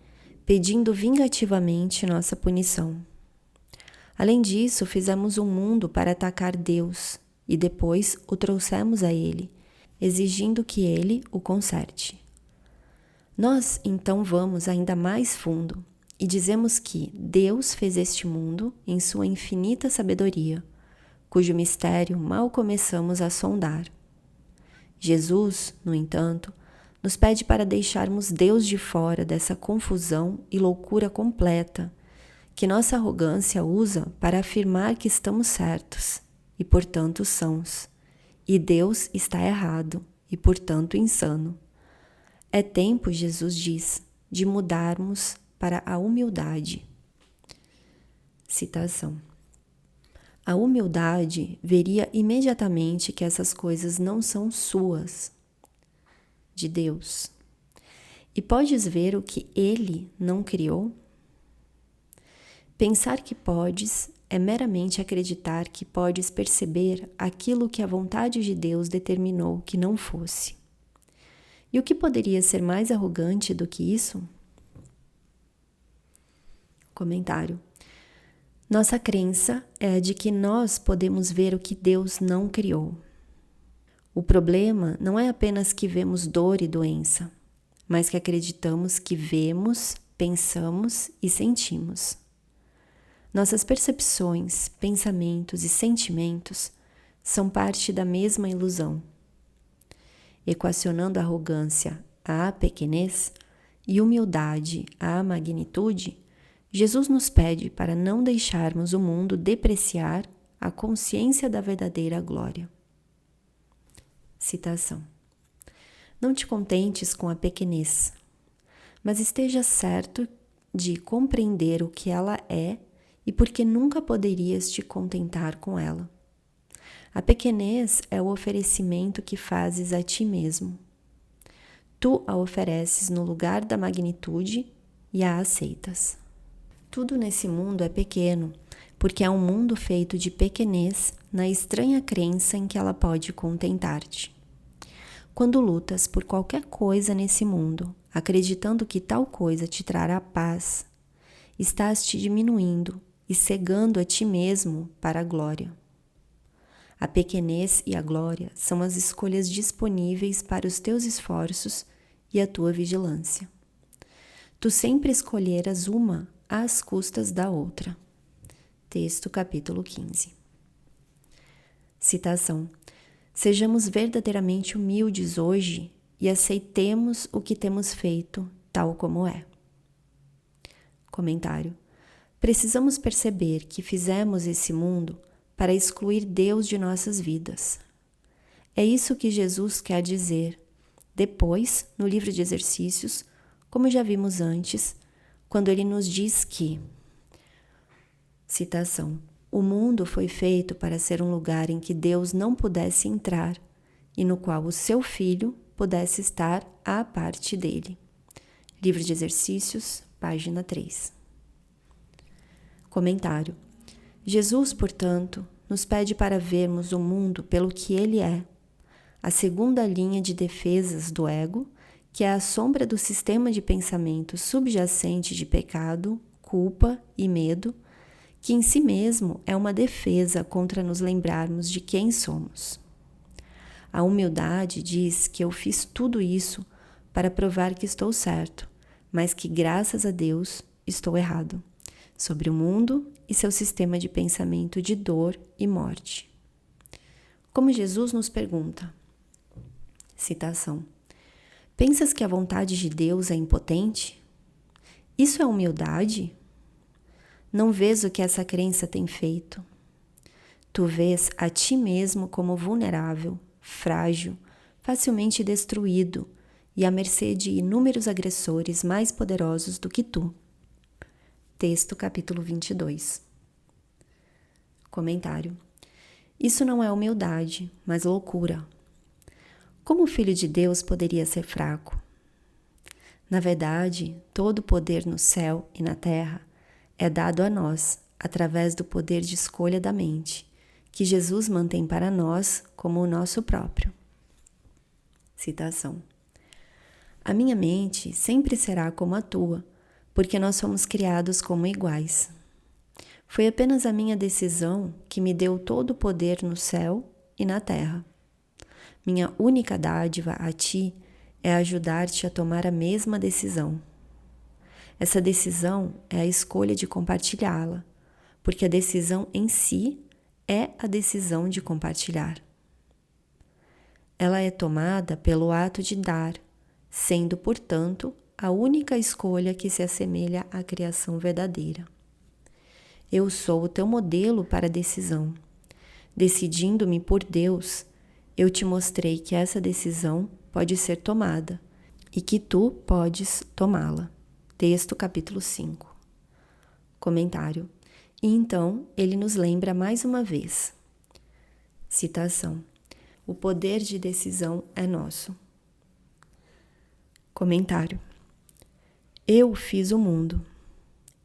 pedindo vingativamente nossa punição. Além disso, fizemos um mundo para atacar Deus e depois o trouxemos a ele, exigindo que ele o conserte. Nós então vamos ainda mais fundo e dizemos que Deus fez este mundo em sua infinita sabedoria, cujo mistério mal começamos a sondar. Jesus, no entanto, nos pede para deixarmos Deus de fora dessa confusão e loucura completa que nossa arrogância usa para afirmar que estamos certos e, portanto, sãos, e Deus está errado e, portanto, insano. É tempo, Jesus diz, de mudarmos para a humildade. Citação. A humildade veria imediatamente que essas coisas não são suas, de Deus. E podes ver o que Ele não criou? Pensar que podes é meramente acreditar que podes perceber aquilo que a vontade de Deus determinou que não fosse. E o que poderia ser mais arrogante do que isso? Comentário. Nossa crença é a de que nós podemos ver o que Deus não criou. O problema não é apenas que vemos dor e doença, mas que acreditamos que vemos, pensamos e sentimos. Nossas percepções, pensamentos e sentimentos são parte da mesma ilusão. Equacionando a arrogância à pequenez e humildade à magnitude, Jesus nos pede para não deixarmos o mundo depreciar a consciência da verdadeira glória. Citação. Não te contentes com a pequenez, mas esteja certo de compreender o que ela é e porque nunca poderias te contentar com ela. A pequenez é o oferecimento que fazes a ti mesmo. Tu a ofereces no lugar da magnitude e a aceitas. Tudo nesse mundo é pequeno, porque é um mundo feito de pequenez na estranha crença em que ela pode contentar-te. Quando lutas por qualquer coisa nesse mundo, acreditando que tal coisa te trará paz, estás te diminuindo e cegando a ti mesmo para a glória. A pequenez e a glória são as escolhas disponíveis para os teus esforços e a tua vigilância. Tu sempre escolheras uma às custas da outra. Texto capítulo 15. Citação. Sejamos verdadeiramente humildes hoje e aceitemos o que temos feito tal como é. Comentário. Precisamos perceber que fizemos esse mundo para excluir Deus de nossas vidas. É isso que Jesus quer dizer. Depois, no livro de exercícios, como já vimos antes, quando ele nos diz que, citação, o mundo foi feito para ser um lugar em que Deus não pudesse entrar e no qual o seu Filho pudesse estar à parte dele. Livro de exercícios, página 3. Comentário. Jesus, portanto, nos pede para vermos o mundo pelo que ele é, a segunda linha de defesas do ego, que é a sombra do sistema de pensamento subjacente de pecado, culpa e medo, que em si mesmo é uma defesa contra nos lembrarmos de quem somos. A humildade diz que eu fiz tudo isso para provar que estou certo, mas que, graças a Deus, estou errado, sobre o mundo e seu sistema de pensamento de dor e morte. Como Jesus nos pergunta, citação, Pensas que a vontade de Deus é impotente? Isso é humildade? Não vês o que essa crença tem feito? Tu vês a ti mesmo como vulnerável, frágil, facilmente destruído e à mercê de inúmeros agressores mais poderosos do que tu. Texto capítulo 22. Comentário. Isso não é humildade, mas loucura. Como o Filho de Deus poderia ser fraco? Na verdade, todo o poder no céu e na terra é dado a nós através do poder de escolha da mente, que Jesus mantém para nós como o nosso próprio. Citação. A minha mente sempre será como a tua, porque nós somos criados como iguais. Foi apenas a minha decisão que me deu todo o poder no céu e na terra. Minha única dádiva a ti é ajudar-te a tomar a mesma decisão. Essa decisão é a escolha de compartilhá-la, porque a decisão em si é a decisão de compartilhar. Ela é tomada pelo ato de dar, sendo, portanto, a única escolha que se assemelha à criação verdadeira. Eu sou o teu modelo para a decisão. Decidindo-me por Deus, eu te mostrei que essa decisão pode ser tomada e que tu podes tomá-la. Texto capítulo 5. Comentário. E então ele nos lembra mais uma vez. Citação. O poder de decisão é nosso. Comentário. Eu fiz o mundo.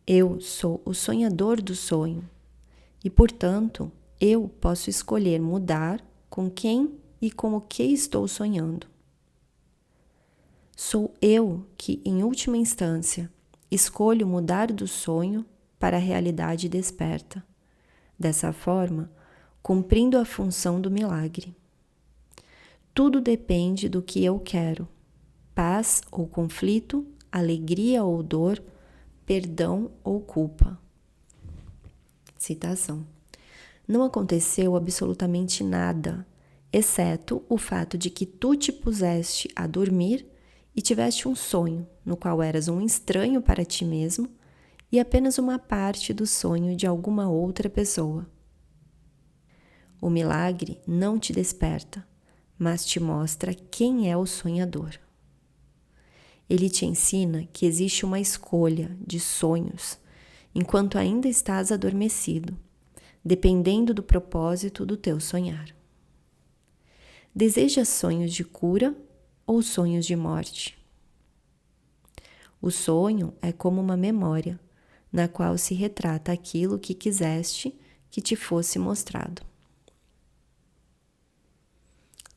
Eu sou o sonhador do sonho e, portanto, eu posso escolher mudar com quem e com o que estou sonhando. Sou eu que, em última instância, escolho mudar do sonho para a realidade desperta, dessa forma, cumprindo a função do milagre. Tudo depende do que eu quero: paz ou conflito, alegria ou dor, perdão ou culpa. Citação. Não aconteceu absolutamente nada, exceto o fato de que tu te puseste a dormir e tiveste um sonho no qual eras um estranho para ti mesmo e apenas uma parte do sonho de alguma outra pessoa. O milagre não te desperta, mas te mostra quem é o sonhador. Ele te ensina que existe uma escolha de sonhos enquanto ainda estás adormecido, dependendo do propósito do teu sonhar. Desejas sonhos de cura ou sonhos de morte? O sonho é como uma memória, na qual se retrata aquilo que quiseste que te fosse mostrado.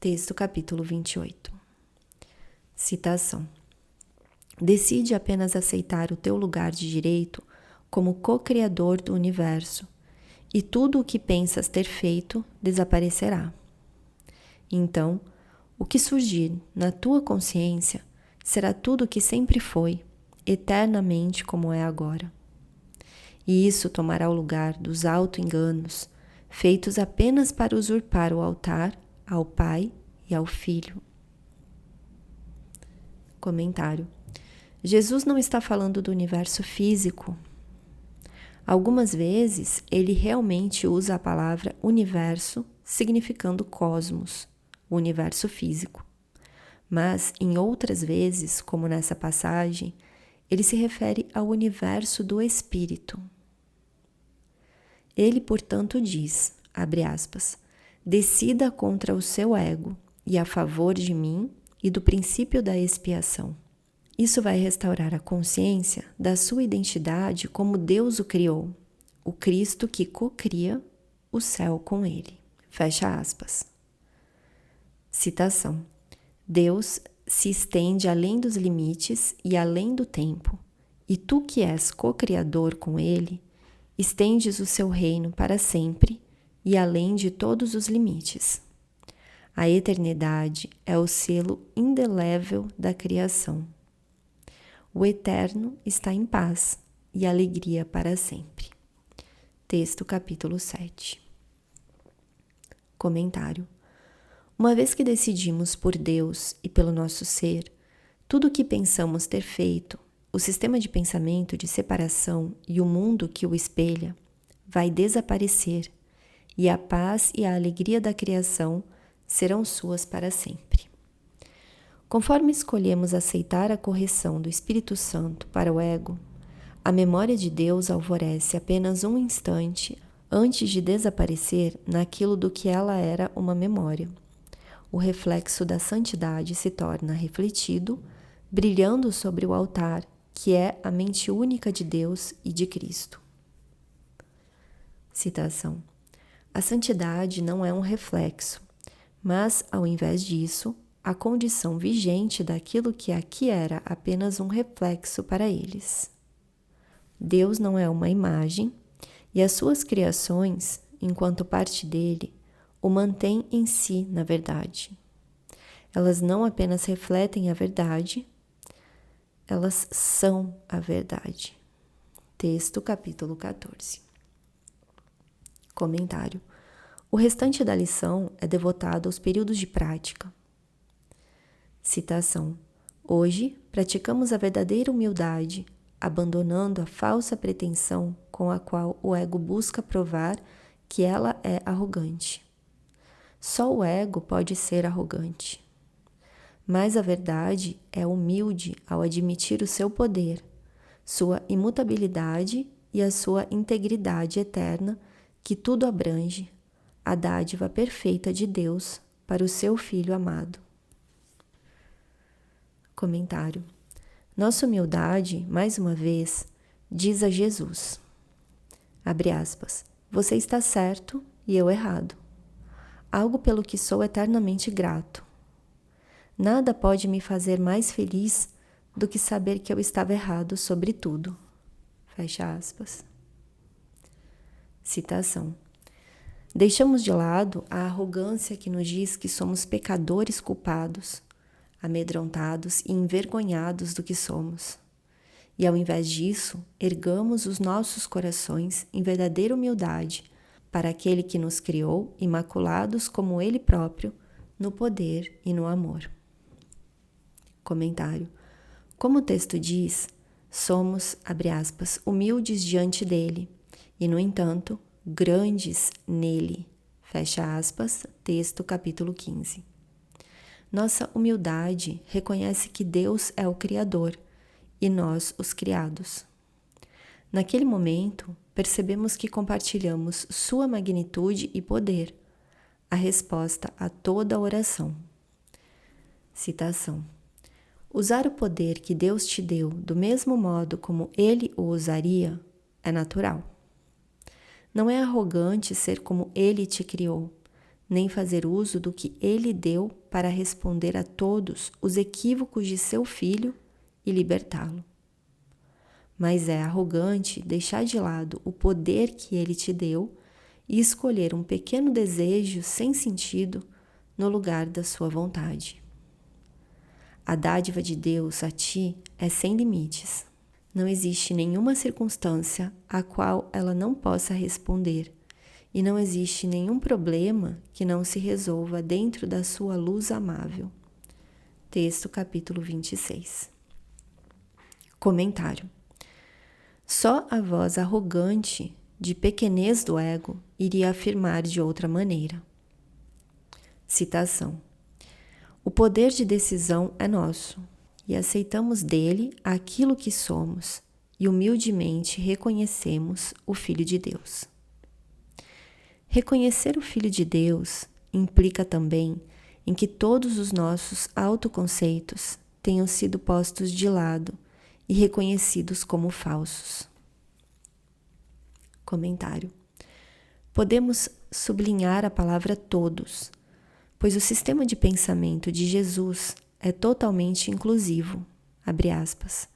Texto capítulo 28. Citação. Decide apenas aceitar o teu lugar de direito como co-criador do universo, e tudo o que pensas ter feito desaparecerá. Então, o que surgir na tua consciência será tudo o que sempre foi, eternamente como é agora. E isso tomará o lugar dos auto-enganos, feitos apenas para usurpar o altar ao Pai e ao Filho. Comentário. Jesus não está falando do universo físico. Algumas vezes, ele realmente usa a palavra universo, significando cosmos, o universo físico. Mas, em outras vezes, como nessa passagem, ele se refere ao universo do espírito. Ele, portanto, diz, abre aspas, decida contra o seu ego e a favor de mim e do princípio da expiação. Isso vai restaurar a consciência da sua identidade como Deus o criou, o Cristo que cocria o céu com ele. Fecha aspas. Citação. Deus se estende além dos limites e além do tempo, e tu que és co-criador com ele, estendes o seu reino para sempre e além de todos os limites. A eternidade é o selo indelével da criação. O eterno está em paz e alegria para sempre. Texto capítulo 7. Comentário. Uma vez que decidimos por Deus e pelo nosso ser, Tudo o que pensamos ter feito, o sistema de pensamento de separação e o mundo que o espelha, vai desaparecer, e a paz e a alegria da criação serão suas para sempre. Conforme escolhemos aceitar a correção do Espírito Santo para o ego, a memória de Deus alvorece apenas um instante antes de desaparecer naquilo do que ela era uma memória. O reflexo da santidade se torna refletido, brilhando sobre o altar, que é a mente única de Deus e de Cristo. Citação: a santidade não é um reflexo, mas, ao invés disso, a condição vigente daquilo que aqui era apenas um reflexo para eles. Deus não é uma imagem, e as suas criações, enquanto parte dele, o mantêm em si na verdade. Elas não apenas refletem a verdade, elas são a verdade. Texto, capítulo 14. Comentário. O restante da lição é devotado aos períodos de prática. Citação: hoje, praticamos a verdadeira humildade, abandonando a falsa pretensão com a qual o ego busca provar que ela é arrogante. Só o ego pode ser arrogante. Mas a verdade é humilde ao admitir o seu poder, sua imutabilidade e a sua integridade eterna, que tudo abrange, a dádiva perfeita de Deus para o seu Filho amado. Comentário. Nossa humildade, mais uma vez, diz a Jesus, abre aspas, você está certo e eu errado. Algo pelo que sou eternamente grato. Nada pode me fazer mais feliz do que saber que eu estava errado sobre tudo. Fecha aspas. Citação. Deixamos de lado a arrogância que nos diz que somos pecadores culpados, amedrontados e envergonhados do que somos. E ao invés disso, ergamos os nossos corações em verdadeira humildade para aquele que nos criou, imaculados como Ele próprio, no poder e no amor. Comentário. Como o texto diz, somos, abre aspas, humildes diante dele e, no entanto, grandes nele. Fecha aspas, texto capítulo 15. Nossa humildade reconhece que Deus é o Criador e nós os criados. Naquele momento, percebemos que compartilhamos sua magnitude e poder, a resposta a toda a oração. Citação. Usar o poder que Deus te deu do mesmo modo como Ele o usaria é natural. Não é arrogante ser como Ele te criou, nem fazer uso do que Ele deu para responder a todos os equívocos de seu filho e libertá-lo. Mas é arrogante deixar de lado o poder que Ele te deu e escolher um pequeno desejo sem sentido no lugar da sua vontade. A dádiva de Deus a ti é sem limites. Não existe nenhuma circunstância a qual ela não possa responder, e não existe nenhum problema que não se resolva dentro da sua luz amável. Texto capítulo 26. Comentário. Só a voz arrogante de pequenez do ego iria afirmar de outra maneira. Citação. O poder de decisão é nosso, e aceitamos dele aquilo que somos, e humildemente reconhecemos o Filho de Deus. Reconhecer o Filho de Deus implica também em que todos os nossos autoconceitos tenham sido postos de lado e reconhecidos como falsos. Comentário. Podemos sublinhar a palavra todos, pois o sistema de pensamento de Jesus é totalmente inclusivo, abre aspas.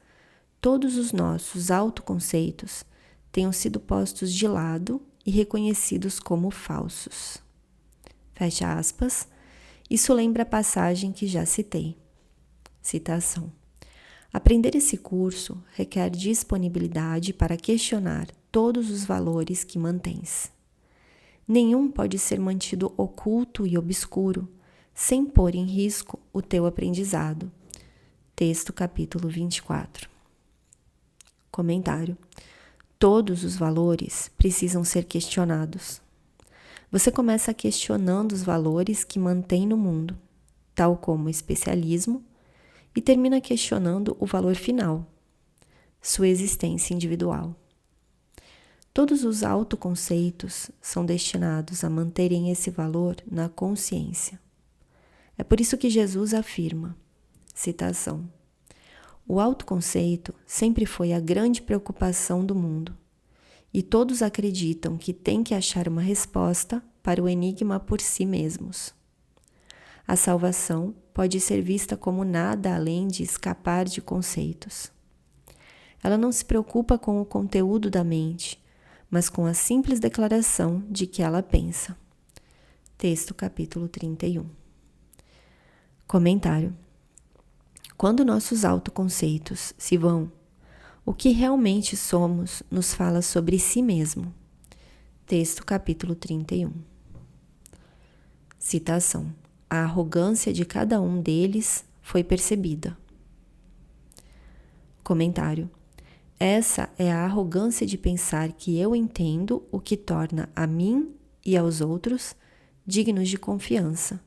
Todos os nossos autoconceitos tenham sido postos de lado e reconhecidos como falsos. Fecha aspas. Isso lembra a passagem que já citei. Citação. Aprender esse curso requer disponibilidade para questionar todos os valores que mantens. Nenhum pode ser mantido oculto e obscuro, sem pôr em risco o teu aprendizado. Texto capítulo 24. Comentário. Todos os valores precisam ser questionados. Você começa questionando os valores que mantém no mundo, tal como o especialismo, e termina questionando o valor final, sua existência individual. Todos os autoconceitos são destinados a manterem esse valor na consciência. É por isso que Jesus afirma, citação, o autoconceito sempre foi a grande preocupação do mundo, e todos acreditam que têm que achar uma resposta para o enigma por si mesmos. A salvação pode ser vista como nada além de escapar de conceitos. Ela não se preocupa com o conteúdo da mente, mas com a simples declaração de que ela pensa. Texto capítulo 31. Comentário. Quando nossos autoconceitos se vão, o que realmente somos nos fala sobre si mesmo. Texto capítulo 31. Citação. A arrogância de cada um deles foi percebida. Comentário. Essa é a arrogância de pensar que eu entendo o que torna a mim e aos outros dignos de confiança,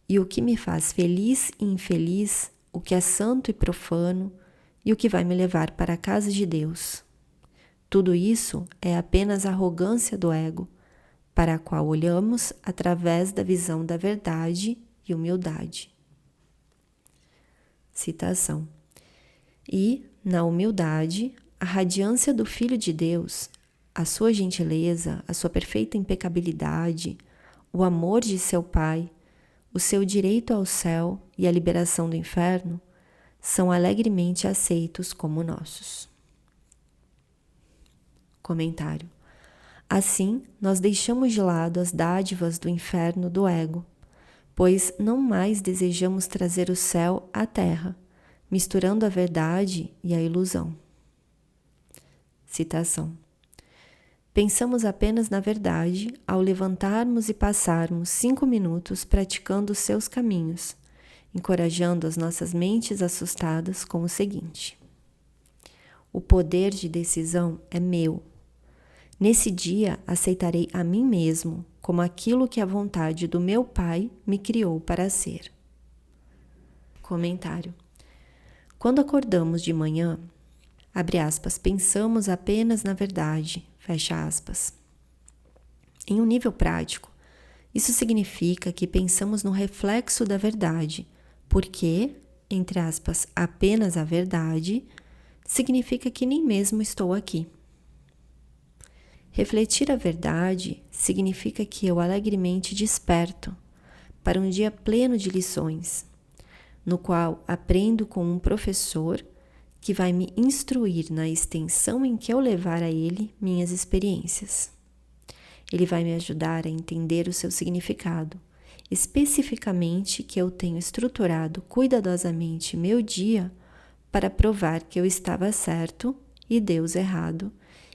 e o que me faz feliz e infeliz, o que é santo e profano, e o que vai me levar para a casa de Deus. Tudo isso é apenas a arrogância do ego, para a qual olhamos através da visão da verdade e humildade. Citação. E, na humildade, a radiância do Filho de Deus, a sua gentileza, a sua perfeita impecabilidade, o amor de seu Pai, o seu direito ao céu e a liberação do inferno, são alegremente aceitos como nossos. Comentário. Assim, nós deixamos de lado as dádivas do inferno do ego, pois não mais desejamos trazer o céu à terra, misturando a verdade e a ilusão. Citação. Pensamos apenas na verdade ao levantarmos e passarmos 5 minutos praticando os seus caminhos, encorajando as nossas mentes assustadas com o seguinte: o poder de decisão é meu. Nesse dia aceitarei a mim mesmo como aquilo que a vontade do meu Pai me criou para ser. Comentário. Quando acordamos de manhã, abre aspas, pensamos apenas na verdade, fecha aspas. Em um nível prático, isso significa que pensamos no reflexo da verdade, porque, entre aspas, apenas a verdade, significa que nem mesmo estou aqui. Refletir a verdade significa que eu alegremente desperto para um dia pleno de lições, no qual aprendo com um professor que vai me instruir na extensão em que eu levar a ele minhas experiências. Ele vai me ajudar a entender o seu significado, especificamente que eu tenho estruturado cuidadosamente meu dia para provar que eu estava certo e Deus errado,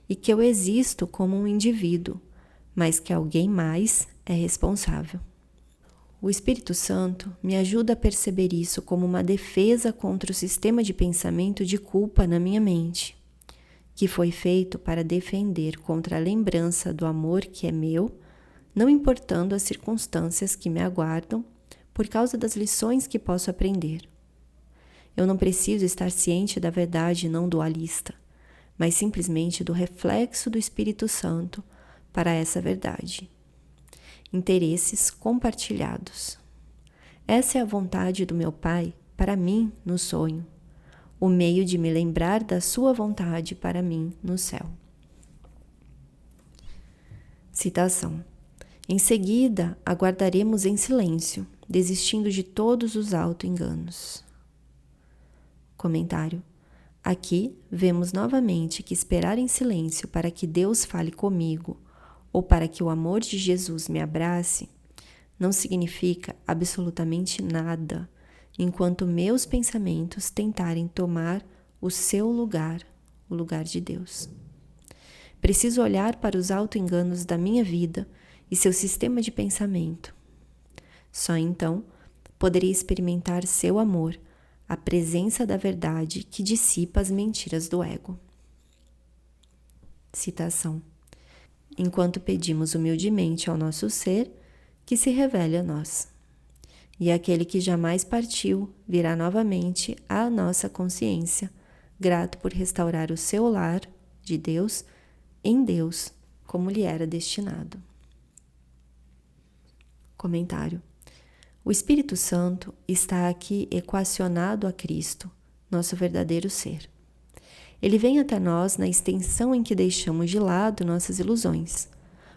e que eu existo como um indivíduo, mas que alguém mais é responsável. O Espírito Santo me ajuda a perceber isso como uma defesa contra o sistema de pensamento de culpa na minha mente, que foi feito para defender contra a lembrança do amor que é meu, não importando as circunstâncias que me aguardam, por causa das lições que posso aprender. Eu não preciso estar ciente da verdade não dualista, mas simplesmente do reflexo do Espírito Santo para essa verdade. Interesses compartilhados. Essa é a vontade do meu Pai para mim no sonho, o meio de me lembrar da sua vontade para mim no céu. Citação. Em seguida, aguardaremos em silêncio, desistindo de todos os auto-enganos. Comentário. Aqui vemos novamente que esperar em silêncio para que Deus fale comigo ou para que o amor de Jesus me abrace não significa absolutamente nada enquanto meus pensamentos tentarem tomar o seu lugar, o lugar de Deus. Preciso olhar para os auto-enganos da minha vida e seu sistema de pensamento. Só então poderei experimentar seu amor a presença da verdade que dissipa as mentiras do ego. Citação. Enquanto pedimos humildemente ao nosso ser que se revele a nós. E aquele que jamais partiu virá novamente à nossa consciência, grato por restaurar o seu lar de Deus em Deus, como lhe era destinado. Comentário. O Espírito Santo está aqui equacionado a Cristo, nosso verdadeiro ser. Ele vem até nós na extensão em que deixamos de lado nossas ilusões,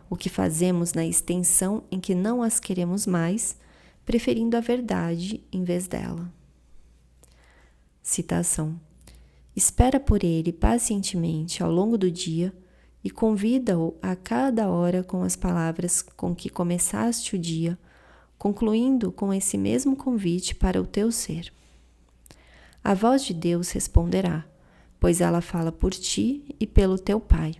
o que fazemos na extensão em que não as queremos mais, preferindo a verdade em vez dela. Citação. Espera por ele pacientemente ao longo do dia e convida-o a cada hora com as palavras com que começaste o dia, concluindo com esse mesmo convite para o teu ser. A voz de Deus responderá, pois ela fala por ti e pelo teu Pai.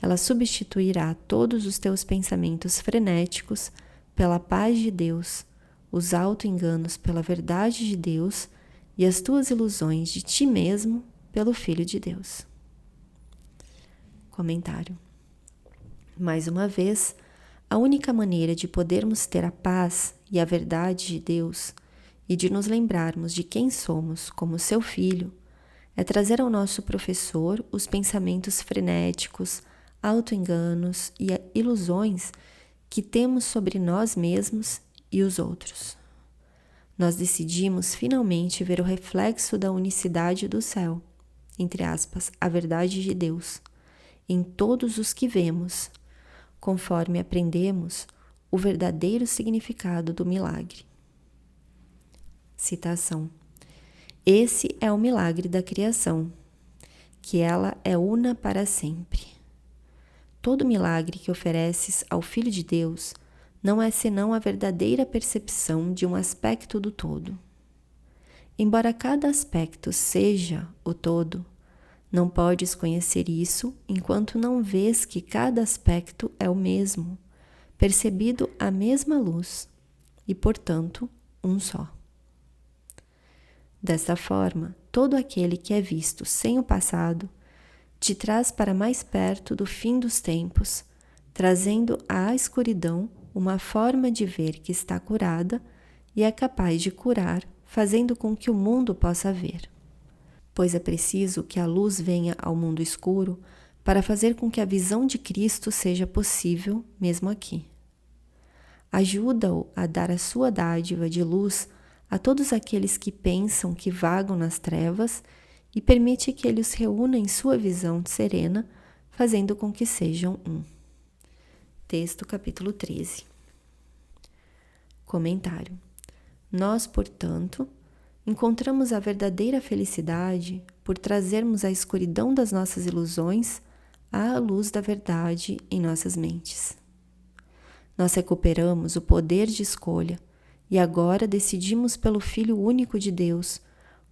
Ela substituirá todos os teus pensamentos frenéticos pela paz de Deus, os auto-enganos pela verdade de Deus e as tuas ilusões de ti mesmo pelo Filho de Deus. Comentário. Mais uma vez, a única maneira de podermos ter a paz e a verdade de Deus e de nos lembrarmos de quem somos como seu Filho é trazer ao nosso professor os pensamentos frenéticos, auto-enganos e ilusões que temos sobre nós mesmos e os outros. Nós decidimos finalmente ver o reflexo da unicidade do céu, entre aspas, a verdade de Deus, em todos os que vemos, conforme aprendemos o verdadeiro significado do milagre. Citação. Esse é o milagre da criação, que ela é una para sempre. Todo milagre que ofereces ao Filho de Deus não é senão a verdadeira percepção de um aspecto do todo. Embora cada aspecto seja o todo, não podes conhecer isso enquanto não vês que cada aspecto é o mesmo, percebido à mesma luz e, portanto, um só. Desta forma, todo aquele que é visto sem o passado te traz para mais perto do fim dos tempos, trazendo à escuridão uma forma de ver que está curada e é capaz de curar, fazendo com que o mundo possa ver. Pois é preciso que a luz venha ao mundo escuro para fazer com que a visão de Cristo seja possível, mesmo aqui. Ajuda-o a dar a sua dádiva de luz a todos aqueles que pensam que vagam nas trevas e permite que ele os reúna em sua visão serena, fazendo com que sejam um. Texto capítulo 13. Comentário. Nós, portanto, encontramos a verdadeira felicidade por trazermos a escuridão das nossas ilusões à luz da verdade em nossas mentes. Nós recuperamos o poder de escolha e agora decidimos pelo Filho único de Deus,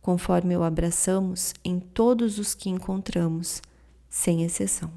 conforme o abraçamos em todos os que encontramos, sem exceção.